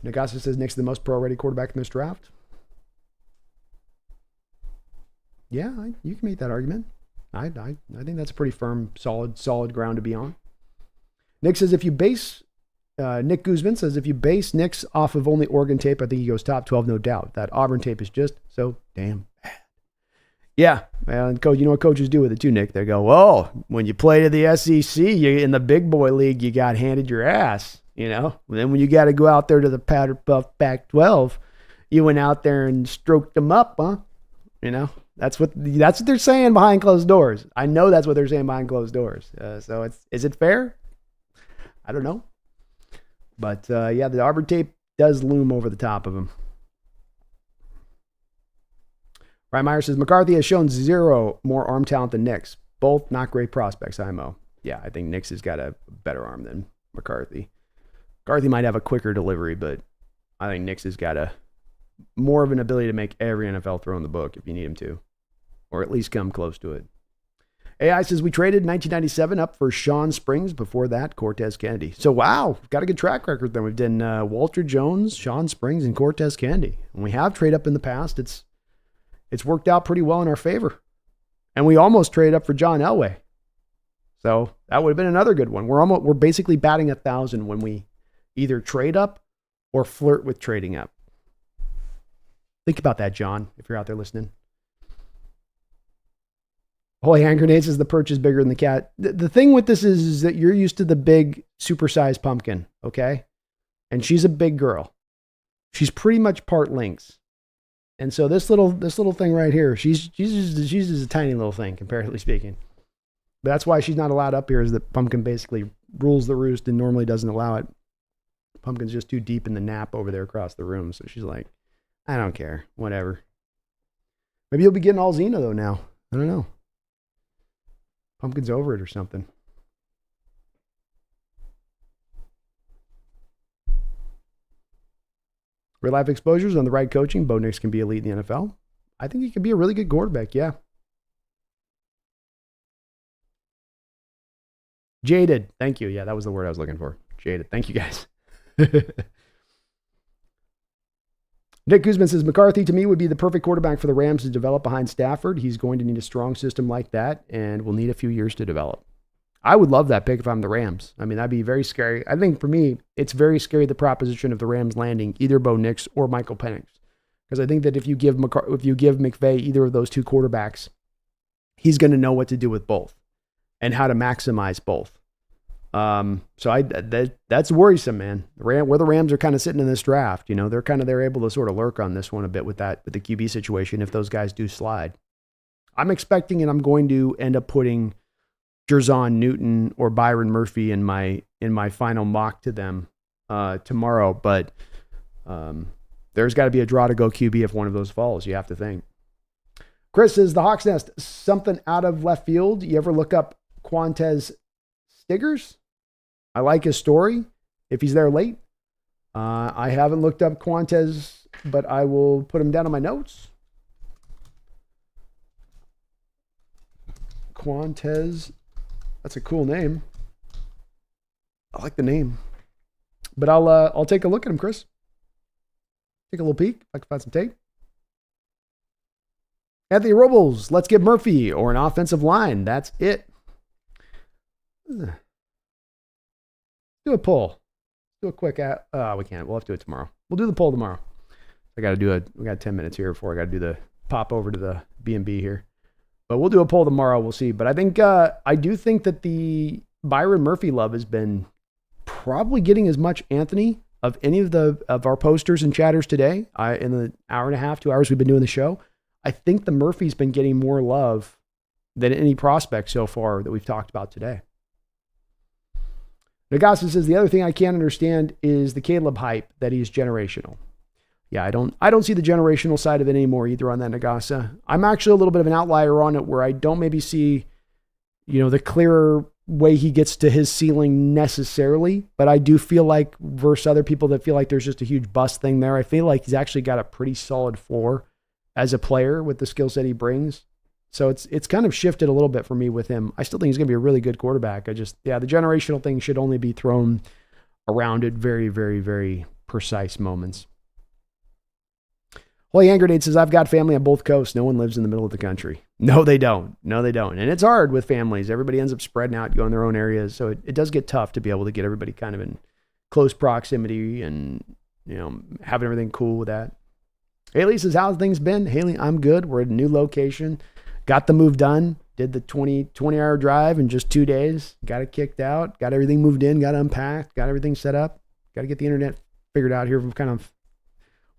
Nagasa says Nick's the most pro-ready quarterback in this draft. Yeah, you can make that argument. I think that's a pretty firm, solid ground to be on. Nick says Nick Guzman says if you base Nick's off of only Oregon tape, I think he goes top 12, no doubt. That Auburn tape is just so damn bad. Yeah, and coach, you know what coaches do with it too, Nick? They go, "Oh, when you play to the SEC, you in the big boy league, you got handed your ass, you know. And then when you got to go out there to the powder puff Pac-12, you went out there and stroked them up, huh? You know." That's what they're saying behind closed doors. I know that's what they're saying behind closed doors. So is it fair? I don't know. But yeah, the Auburn tape does loom over the top of him. Ryan Meyer says McCarthy has shown 0 more arm talent than Nix. Both not great prospects, IMO. Yeah, I think Nix has got a better arm than McCarthy. McCarthy might have a quicker delivery, but I think Nix has got more of an ability to make every NFL throw in the book if you need him to, or at least come close to it. AI says we traded 1997 up for Sean Springs. Before that, Cortez Kennedy. So wow, we've got a good track record there. We've done Walter Jones, Sean Springs, and Cortez Kennedy. And we have traded up in the past. It's worked out pretty well in our favor. And we almost traded up for John Elway. So that would have been another good one. We're basically batting 1,000 when we either trade up or flirt with trading up. Think about that, John, if you're out there listening. Holy hand grenades says the perch is bigger than the cat. The thing with this is that you're used to the big, supersized pumpkin, okay? and she's a big girl. She's pretty much part lynx. And so this little thing right here, she's just a tiny little thing, comparatively speaking. But that's why she's not allowed up here, is that Pumpkin basically rules the roost and normally doesn't allow it. Pumpkin's just too deep in the nap over there across the room. So she's like, I don't care, whatever. Maybe you'll be getting all Xena though now. I don't know. Pumpkin's over it or something. Real life exposures on the right coaching. Bo Nix can be elite in the NFL. I think he could be a really good quarterback. Yeah. Jaded. Thank you. Yeah, that was the word I was looking for. Jaded. Thank you guys. Nick Guzman says, McCarthy to me would be the perfect quarterback for the Rams to develop behind Stafford. He's going to need a strong system like that and will need a few years to develop. I would love that pick if I'm the Rams. I mean, that'd be very scary. I think for me, it's very scary, the proposition of the Rams landing either Bo Nix or Michael Pennix. Because I think that if you give McVay either of those two quarterbacks, he's going to know what to do with both and how to maximize both. So that's worrisome, man. Where the Rams are kind of sitting in this draft, they're able to sort of lurk on this one a bit with the QB situation if those guys do slide. I'm expecting, and I'm going to end up putting Jerzon Newton or Byron Murphy in my final mock to them tomorrow, but there's got to be a draw to go QB if one of those falls. You have to think. Chris says, the Hawks Nest, something out of left field. You ever look up Quantez Stiggers? I like his story if he's there late. I haven't looked up Quantez, but I will put him down on my notes. Quantez. That's a cool name. I like the name. But I'll take a look at him, Chris. Take a little peek. I can find some tape. Anthony Robles, let's get Murphy or an offensive line. That's it. Do a poll. Do a quick we can't. We'll have to do it tomorrow. We'll do the poll tomorrow. We got 10 minutes here before I got to do the pop over to the B&B here. But we'll do a poll tomorrow. We'll see. But I do think that the Byron Murphy love has been probably getting as much Anthony of any of our posters and chatters today. In the hour and a half, 2 hours we've been doing the show, I think the Murphy's been getting more love than any prospect so far that we've talked about today. Nagasa says, the other thing I can't understand is the Caleb hype, that he's generational. Yeah, I don't see the generational side of it anymore either on that, Nagasa. I'm actually a little bit of an outlier on it where I don't maybe see, the clearer way he gets to his ceiling necessarily, but I do feel like versus other people that feel like there's just a huge bust thing there, I feel like he's actually got a pretty solid floor as a player with the skill set he brings. So it's kind of shifted a little bit for me with him. I still think he's going to be a really good quarterback. The generational thing should only be thrown around at very, very, very precise moments. Holy Hand Grenade says, I've got family on both coasts. No one lives in the middle of the country. No, they don't. And it's hard with families. Everybody ends up spreading out, going their own areas. So it does get tough to be able to get everybody kind of in close proximity and, having everything cool with that. Haley says, how's things been? Haley, I'm good. We're at a new location. Got the move done. Did the 20-hour drive in just 2 days. Got it kicked out. Got everything moved in. Got unpacked. Got everything set up. Got to get the internet figured out here.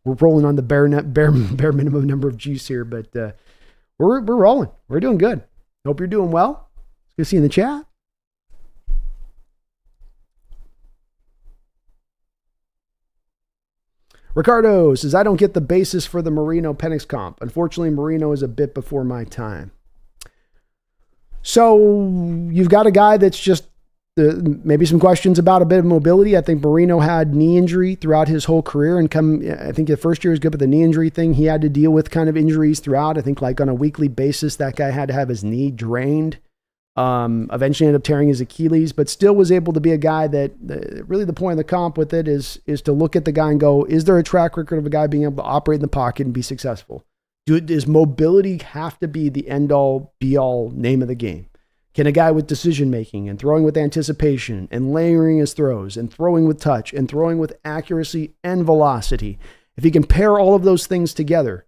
We're rolling on the bare minimum number of G's here, but we're rolling. We're doing good. Hope you're doing well. It's good to see you in the chat. Ricardo says, I don't get the basis for the Marino-Penix comp. Unfortunately, Marino is a bit before my time. So you've got a guy that's just maybe some questions about a bit of mobility. I think Marino had knee injury throughout his whole career I think the first year was good, but the knee injury thing, he had to deal with kind of injuries throughout. I think like on a weekly basis, that guy had to have his knee drained. Eventually ended up tearing his Achilles, but still was able to be a guy that really the point of the comp with it is to look at the guy and go, is there a track record of a guy being able to operate in the pocket and be successful? Does mobility have to be the end all be all name of the game? Can a guy with decision making and throwing with anticipation and layering his throws and throwing with touch and throwing with accuracy and velocity, if he can pair all of those things together,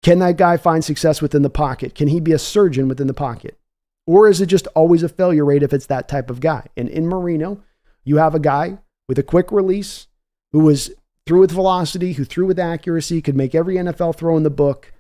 can that guy find success within the pocket? Can he be a surgeon within the pocket? Or is it just always a failure rate if it's that type of guy? And in Marino, you have a guy with a quick release, who was threw with velocity, who threw with accuracy, could make every NFL throw in the book,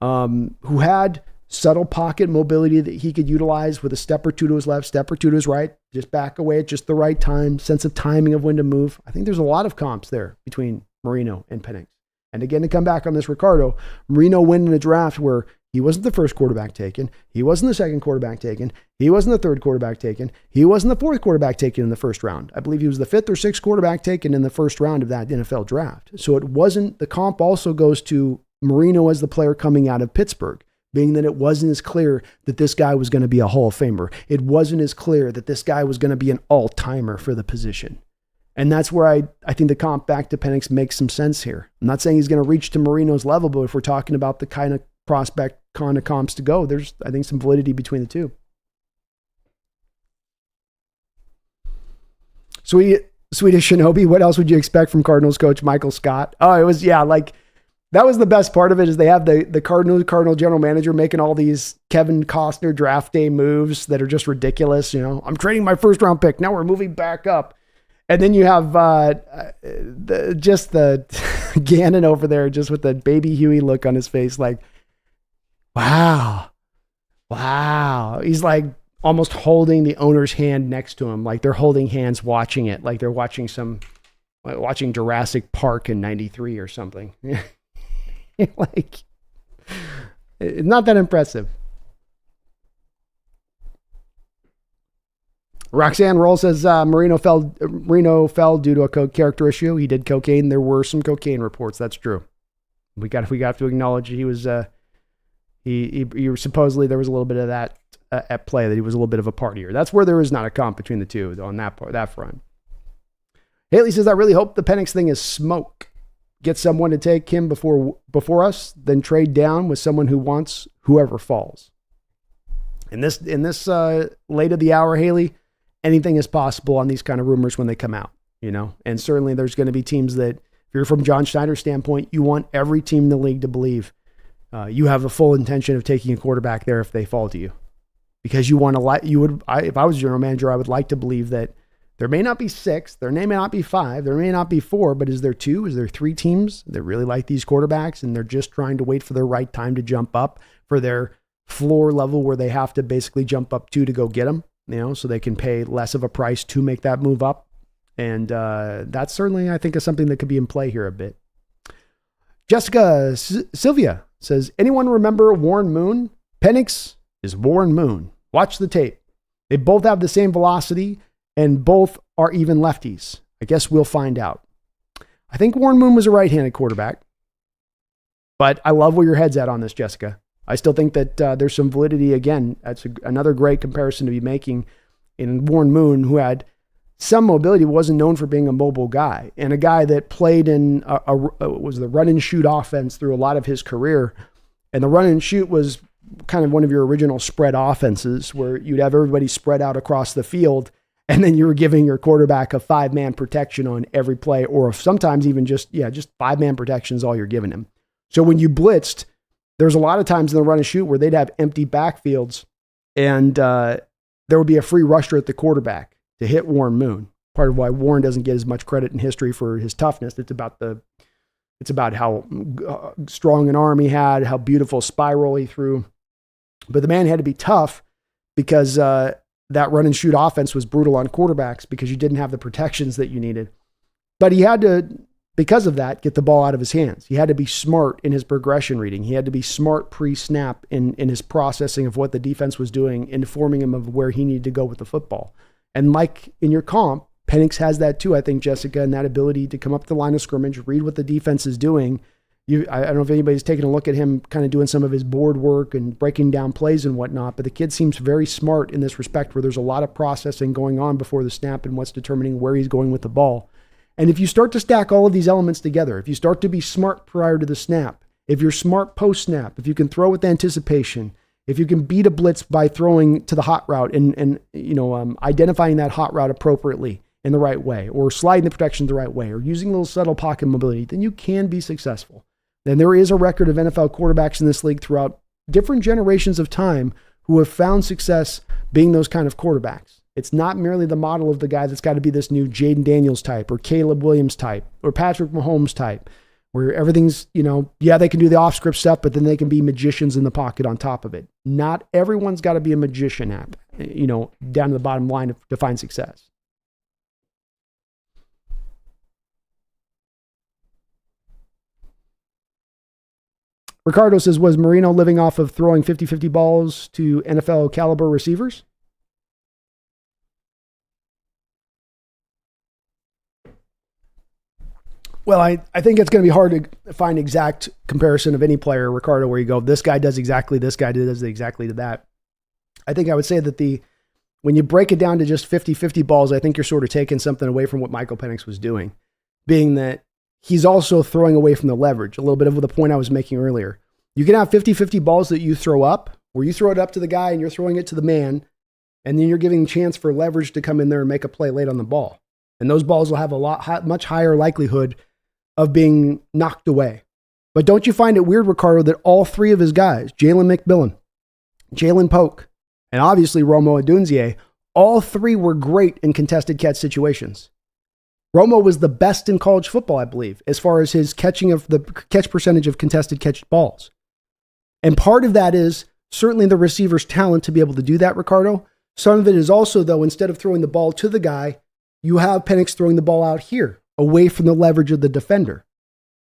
who had subtle pocket mobility that he could utilize with a step or two to his left, step or two to his right, just back away at just the right time, sense of timing of when to move. I think there's a lot of comps there between Marino and Penix. And again, to come back on this, Ricardo, Marino went in a draft where he wasn't the first quarterback taken. He wasn't the second quarterback taken. He wasn't the third quarterback taken. He wasn't the fourth quarterback taken in the first round. I believe he was the fifth or sixth quarterback taken in the first round of that NFL draft. So it wasn't, the comp also goes to Marino as the player coming out of Pittsburgh, being that it wasn't as clear that this guy was going to be a Hall of Famer. It wasn't as clear that this guy was going to be an all-timer for the position. And that's where I think the comp back to Penix makes some sense here. I'm not saying he's going to reach to Marino's level, but if we're talking about the kind of prospect kind of comps to go, there's, I think, some validity between the two. Swedish Shinobi, what else would you expect from Cardinals coach Michael Scott? Oh, it was, yeah, like, that was the best part of it, is they have the Cardinal general manager making all these Kevin Costner draft day moves that are just ridiculous. You know, I'm trading my first round pick. Now we're moving back up. And then you have just the Gannon over there, just with the baby Huey look on his face, like, wow. He's like almost holding the owner's hand next to him, like they're holding hands watching it, like they're watching Jurassic Park in '93 or something. Like, it's not that impressive. Roxanne Roll says Marino fell due to a character issue. He did cocaine. There were some cocaine reports. That's true. We got to acknowledge he was he supposedly there was a little bit of that at play, that he was a little bit of a partier. That's where there is not a comp between the two on that front. Haley says, I really hope the Penix thing is smoke. Get someone to take him before us, then trade down with someone who wants whoever falls. In this late of the hour, Haley, anything is possible on these kind of rumors when they come out, you know? And certainly there's going to be teams that, if you're from John Schneider's standpoint, you want every team in the league to believe you have a full intention of taking a quarterback there if they fall to you. Because if I was general manager, I would like to believe that there may not be 6, there may not be 5, there may not be 4, but is there 2? Is there 3 teams that really like these quarterbacks and they're just trying to wait for their right time to jump up for their floor level where they have to basically jump up to go get them, you know, so they can pay less of a price to make that move up. And that's certainly, I think, is something that could be in play here a bit. Jessica Sylvia says, anyone remember Warren Moon? Penix is Warren Moon. Watch the tape. They both have the same velocity and both are even lefties. I guess we'll find out. I think Warren Moon was a right-handed quarterback, but I love where your head's at on this, Jessica. I still think that there's some validity. Again, that's another great comparison to be making in Warren Moon, who had some mobility, wasn't known for being a mobile guy, and a guy that played in was the run and shoot offense through a lot of his career. And the run and shoot was kind of one of your original spread offenses, where you'd have everybody spread out across the field, and then you were giving your quarterback a 5-man protection on every play, or sometimes even just 5-man protection is all you're giving him. So when you blitzed, there's a lot of times in the run and shoot where they'd have empty backfields, and there would be a free rusher at the quarterback to hit Warren Moon. Part of why Warren doesn't get as much credit in history for his toughness. It's about how strong an arm he had, how beautiful spiral he threw. But the man had to be tough because that run and shoot offense was brutal on quarterbacks because you didn't have the protections that you needed. But he had to, because of that, get the ball out of his hands. He had to be smart in his progression reading. He had to be smart pre-snap in his processing of what the defense was doing, informing him of where he needed to go with the football. And like in your comp, Penix has that too, I think, Jessica, and that ability to come up the line of scrimmage, read what the defense is doing. I don't know if anybody's taken a look at him kind of doing some of his board work and breaking down plays and whatnot, but the kid seems very smart in this respect, where there's a lot of processing going on before the snap and what's determining where he's going with the ball. And if you start to stack all of these elements together, if you start to be smart prior to the snap, if you're smart post-snap, if you can throw with anticipation, if you can beat a blitz by throwing to the hot route and identifying that hot route appropriately in the right way, or sliding the protection the right way, or using a little subtle pocket mobility, then you can be successful. And there is a record of NFL quarterbacks in this league throughout different generations of time who have found success being those kind of quarterbacks. It's not merely the model of the guy that's got to be this new Jaden Daniels type or Caleb Williams type or Patrick Mahomes type, where everything's, they can do the off-script stuff, but then they can be magicians in the pocket on top of it. Not everyone's got to be a magician down to the bottom line to find success. Ricardo says, was Marino living off of throwing 50-50 balls to NFL caliber receivers? Well, I think it's going to be hard to find exact comparison of any player, Ricardo, where you go, this guy does exactly this guy does exactly to that. I think I would say that when you break it down to just 50-50 balls, I think you're sort of taking something away from what Michael Pennix was doing, being that he's also throwing away from the leverage, a little bit of the point I was making earlier. You can have 50-50 balls that you throw up, where you throw it up to the guy and you're throwing it to the man, and then you're giving a chance for leverage to come in there and make a play late on the ball. And those balls will have much higher likelihood of being knocked away. But don't you find it weird, Ricardo, that all three of his guys, Jalen McMillan, Jalen Polk, and obviously Romo Odunze, all three were great in contested catch situations. Romo was the best in college football, I believe, as far as his catch percentage of contested catch balls. And part of that is certainly the receiver's talent to be able to do that, Ricardo. Some of it is also, though, instead of throwing the ball to the guy, you have Penix throwing the ball out here, away from the leverage of the defender.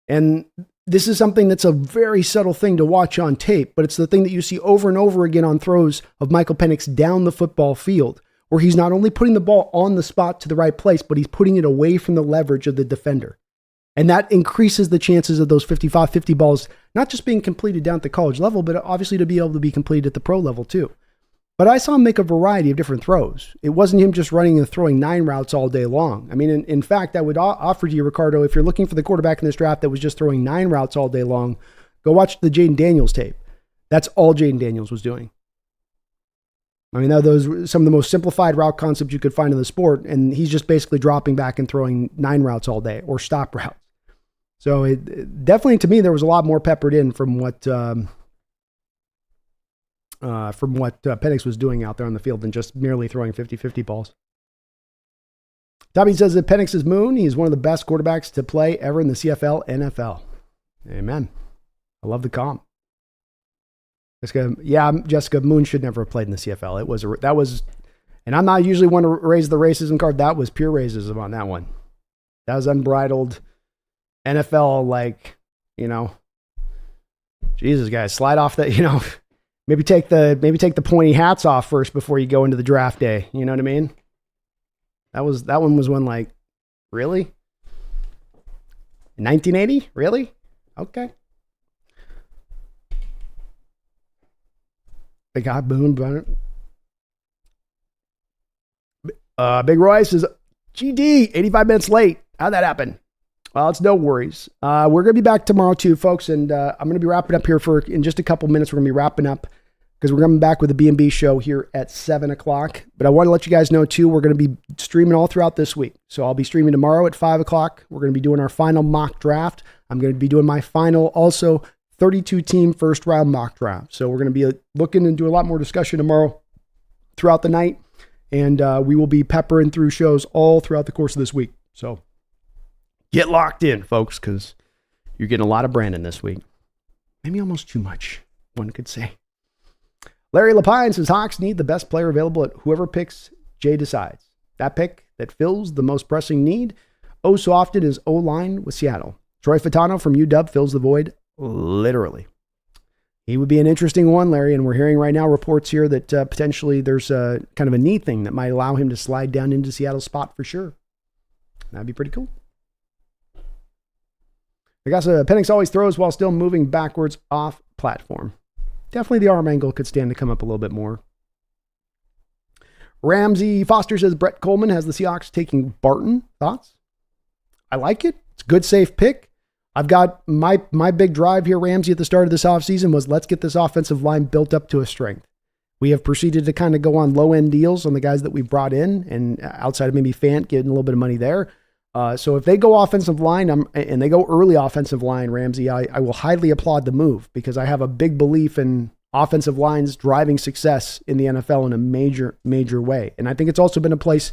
And this is something that's a very subtle thing to watch on tape, but it's the thing that you see over and over again on throws of Michael Pennix down the football field, where he's not only putting the ball on the spot to the right place, but he's putting it away from the leverage of the defender. And that increases the chances of those 55-50 balls not just being completed down at the college level, but obviously to be able to be completed at the pro level too. But I saw him make a variety of different throws. It wasn't him just running and throwing 9 routes all day long. I mean, in fact, I would offer to you, Ricardo, if you're looking for the quarterback in this draft that was just throwing 9 routes all day long, go watch the Jaden Daniels tape. That's all Jaden Daniels was doing. I mean, those were some of the most simplified route concepts you could find in the sport, and he's just basically dropping back and throwing 9 routes all day or stop routes. So it definitely, to me, there was a lot more peppered in from what Penix was doing out there on the field than just merely throwing 50-50 balls. Tommy says that Penix is Moon. He's one of the best quarterbacks to play ever in the CFL, NFL. Amen. I love the comp. Jessica, Moon should never have played in the CFL. And I'm not usually one to raise the racism card. That was pure racism on that one. That was unbridled NFL, Jesus, guys, slide off that, maybe take the pointy hats off first before you go into the draft day. You know what I mean? That one was one really? 1980? Really? Okay. Big Hot Boone. Big Roy says, GD, 85 minutes late. How'd that happen? Well, it's no worries. We're going to be back tomorrow too, folks. And I'm going to be wrapping up here in just a couple minutes. We're going to be wrapping up because we're coming back with the B&B show here at 7 o'clock. But I want to let you guys know too, we're going to be streaming all throughout this week. So I'll be streaming tomorrow at 5 o'clock. We're going to be doing our final mock draft. I'm going to be doing my final also 32 team first round mock draft. So we're going to be looking and do a lot more discussion tomorrow throughout the night. And we will be peppering through shows all throughout the course of this week. So get locked in, folks, because you're getting a lot of Brandon this week. Maybe almost too much, one could say. Larry Lapine says, Hawks need the best player available at whoever picks, Jay decides. That pick that fills the most pressing need, oh so often, is O-line with Seattle. Troy Fatano from UW fills the void, literally. He would be an interesting one, Larry, and we're hearing right now reports here that potentially there's a kind of a knee thing that might allow him to slide down into Seattle's spot for sure. That'd be pretty cool. I guess Penix always throws while still moving backwards off platform. Definitely the arm angle could stand to come up a little bit more. Ramsey Foster says Brett Coleman has the Seahawks taking Barton. Thoughts? I like it. It's a good, safe pick. I've got my big drive here, Ramsey, at the start of this offseason was let's get this offensive line built up to a strength. We have proceeded to kind of go on low-end deals on the guys that we brought in, and outside of maybe Fant getting a little bit of money there. So if they go offensive line and they go early offensive line, Ramsey, I will highly applaud the move because I have a big belief in offensive lines driving success in the NFL in a major, major way. And I think it's also been a place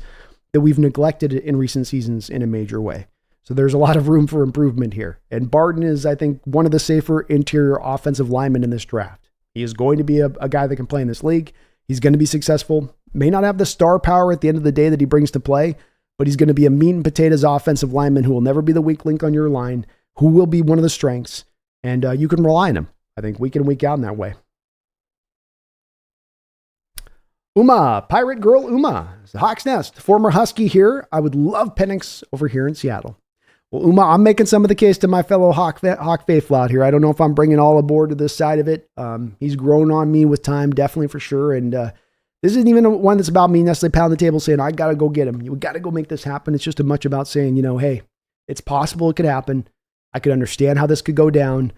that we've neglected in recent seasons in a major way. So there's a lot of room for improvement here. And Barton is, I think, one of the safer interior offensive linemen in this draft. He is going to be a guy that can play in this league. He's going to be successful. May not have the star power at the end of the day that he brings to play, but he's going to be a meat and potatoes offensive lineman who will never be the weak link on your line, who will be one of the strengths, and you can rely on him, I think, week in, week out in that way. Uma, Pirate Girl Uma, Hawks Nest, former Husky here. I would love Penix over here in Seattle. Well, Uma, I'm making some of the case to my fellow Hawk faithful out here. I don't know if I'm bringing all aboard to this side of it. He's grown on me with time, definitely for sure. And this isn't even one that's about me necessarily pounding the table saying, I got to go get him. You got to go make this happen. It's just as much about saying, hey, it's possible it could happen. I could understand how this could go down.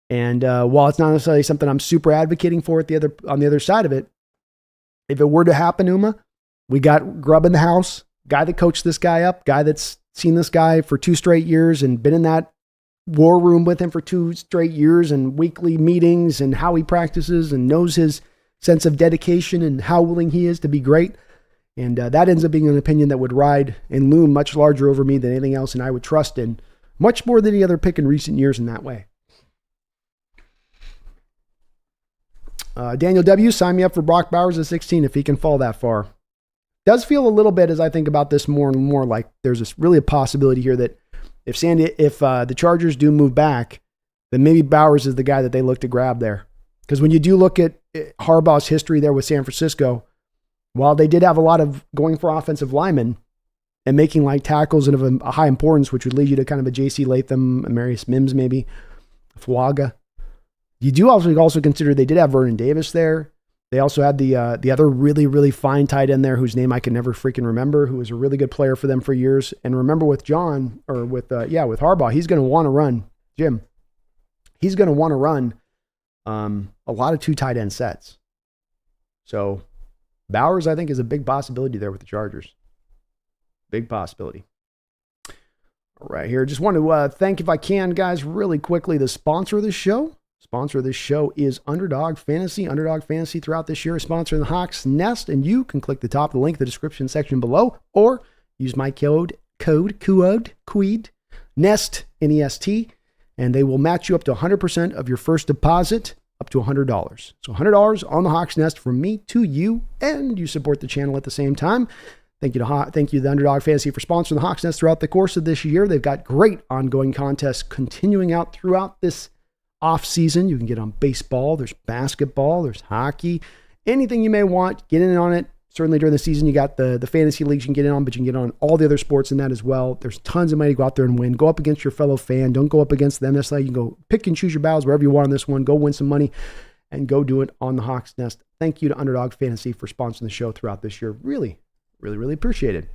And while it's not necessarily something I'm super advocating for on the other side of it, if it were to happen, Uma, we got Grubb in the house, guy that coached this guy up, guy that's seen this guy for 2 straight years and been in that war room with him for 2 straight years and weekly meetings and how he practices and knows his sense of dedication and how willing he is to be great. And that ends up being an opinion that would ride and loom much larger over me than anything else, and I would trust in much more than any other pick in recent years in that way. Daniel W., sign me up for Brock Bowers at 16 if he can fall that far. Does feel a little bit, as I think about this more and more, like there's really a possibility here that if the Chargers do move back, then maybe Bowers is the guy that they look to grab there. Because when you do look at Harbaugh's history there with San Francisco, while they did have a lot of going for offensive linemen and making like tackles of a high importance, which would lead you to kind of a J.C. Latham, Amarius Mims maybe, Fuaga. You do also consider they did have Vernon Davis there. They also had the other really, really fine tight end there whose name I can never freaking remember, who was a really good player for them for years. And remember with Harbaugh, he's going to want to run, Jim. He's going to want to run a lot of 2 tight end sets. So Bowers, I think, is a big possibility there with the Chargers. Big possibility. All right, here. Just want to thank, if I can, guys, really quickly, the sponsor of this show. Sponsor of this show is Underdog Fantasy. Underdog Fantasy throughout this year is sponsoring the Hawks Nest, and you can click the top of the link in the description section below, or use my code QUEED, NEST, N-E-S-T, and they will match you up to 100% of your first deposit, up to $100. So $100 on the Hawks Nest from me to you, and you support the channel at the same time. Thank you to the Underdog Fantasy for sponsoring the Hawks Nest throughout the course of this year. They've got great ongoing contests continuing out throughout this off season. You can get on baseball, there's basketball, there's hockey, anything you may want, get in on it. Certainly during the season, you got the fantasy leagues you can get in on, but you can get on all the other sports in that as well. There's tons of money to go out there and win. Go up against your fellow fan. Don't go up against them necessarily. You can go pick and choose your battles wherever you want on this one. Go win some money and go do it on the Hawks Nest. Thank you to Underdog Fantasy for sponsoring the show throughout this year. Really, really, really appreciate it.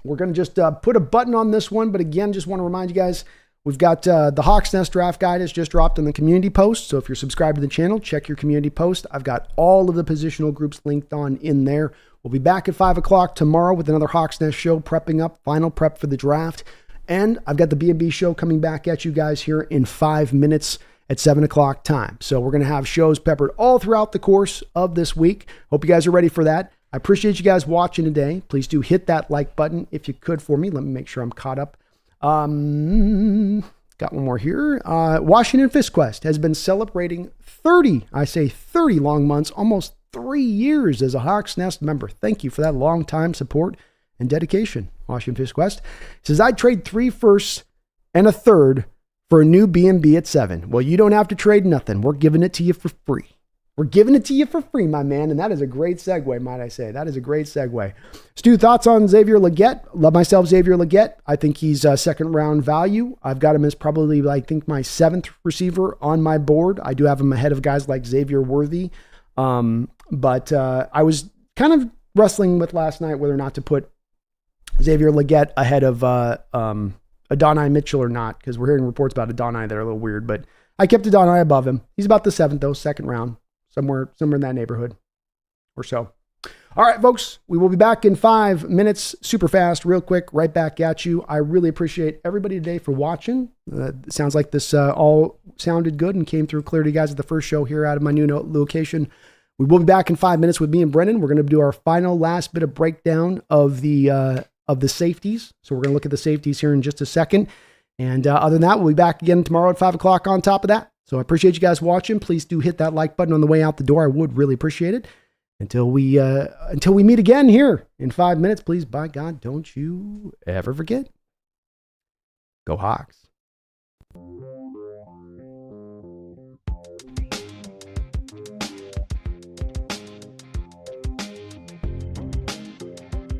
We're going to just put a button on this one, but again, just want to remind you guys, we've got the Hawks Nest draft guide has just dropped on the community post. So if you're subscribed to the channel, check your community post. I've got all of the positional groups linked on in there. We'll be back at 5 o'clock tomorrow with another Hawks Nest show, prepping up, final prep for the draft. And I've got the B&B show coming back at you guys here in 5 minutes at 7 o'clock time. So we're going to have shows peppered all throughout the course of this week. Hope you guys are ready for that. I appreciate you guys watching today. Please do hit that like button if you could for me. Let me make sure I'm caught up. Got one more here. Washington Fist Quest has been celebrating 30 long months, almost 3 years as a Hawks Nest member. Thank you for that long time support and dedication. Washington Fist Quest says, I'd trade 3 firsts and a third for a new B&B at 7. Well, you don't have to trade nothing. We're giving it to you for free. We're giving it to you for free, my man. And that is a great segue, might I say. That is a great segue. Stu, thoughts on Xavier Legette? Love myself, Xavier Legette. I think he's a second round value. I've got him as probably, I think, my 7th receiver on my board. I do have him ahead of guys like Xavier Worthy. But I was kind of wrestling with last night whether or not to put Xavier Legette ahead of Adonai Mitchell or not, because we're hearing reports about Adonai that are a little weird. But I kept Adonai above him. He's about the 7th, though, second round. Somewhere in that neighborhood or so. All right, folks, we will be back in 5 minutes, super fast, real quick, right back at you. I really appreciate everybody today for watching. It sounds like this all sounded good and came through clear to you guys at the first show here out of my new location. We will be back in 5 minutes with me and Brendan. We're going to do our final last bit of breakdown of the safeties. So we're going to look at the safeties here in just a second. And other than that, we'll be back again tomorrow at 5 o'clock on top of that. So I appreciate you guys watching. Please do hit that like button on the way out the door. I would really appreciate it. Until we meet again here in 5 minutes, please, by God, don't you ever forget. Go Hawks.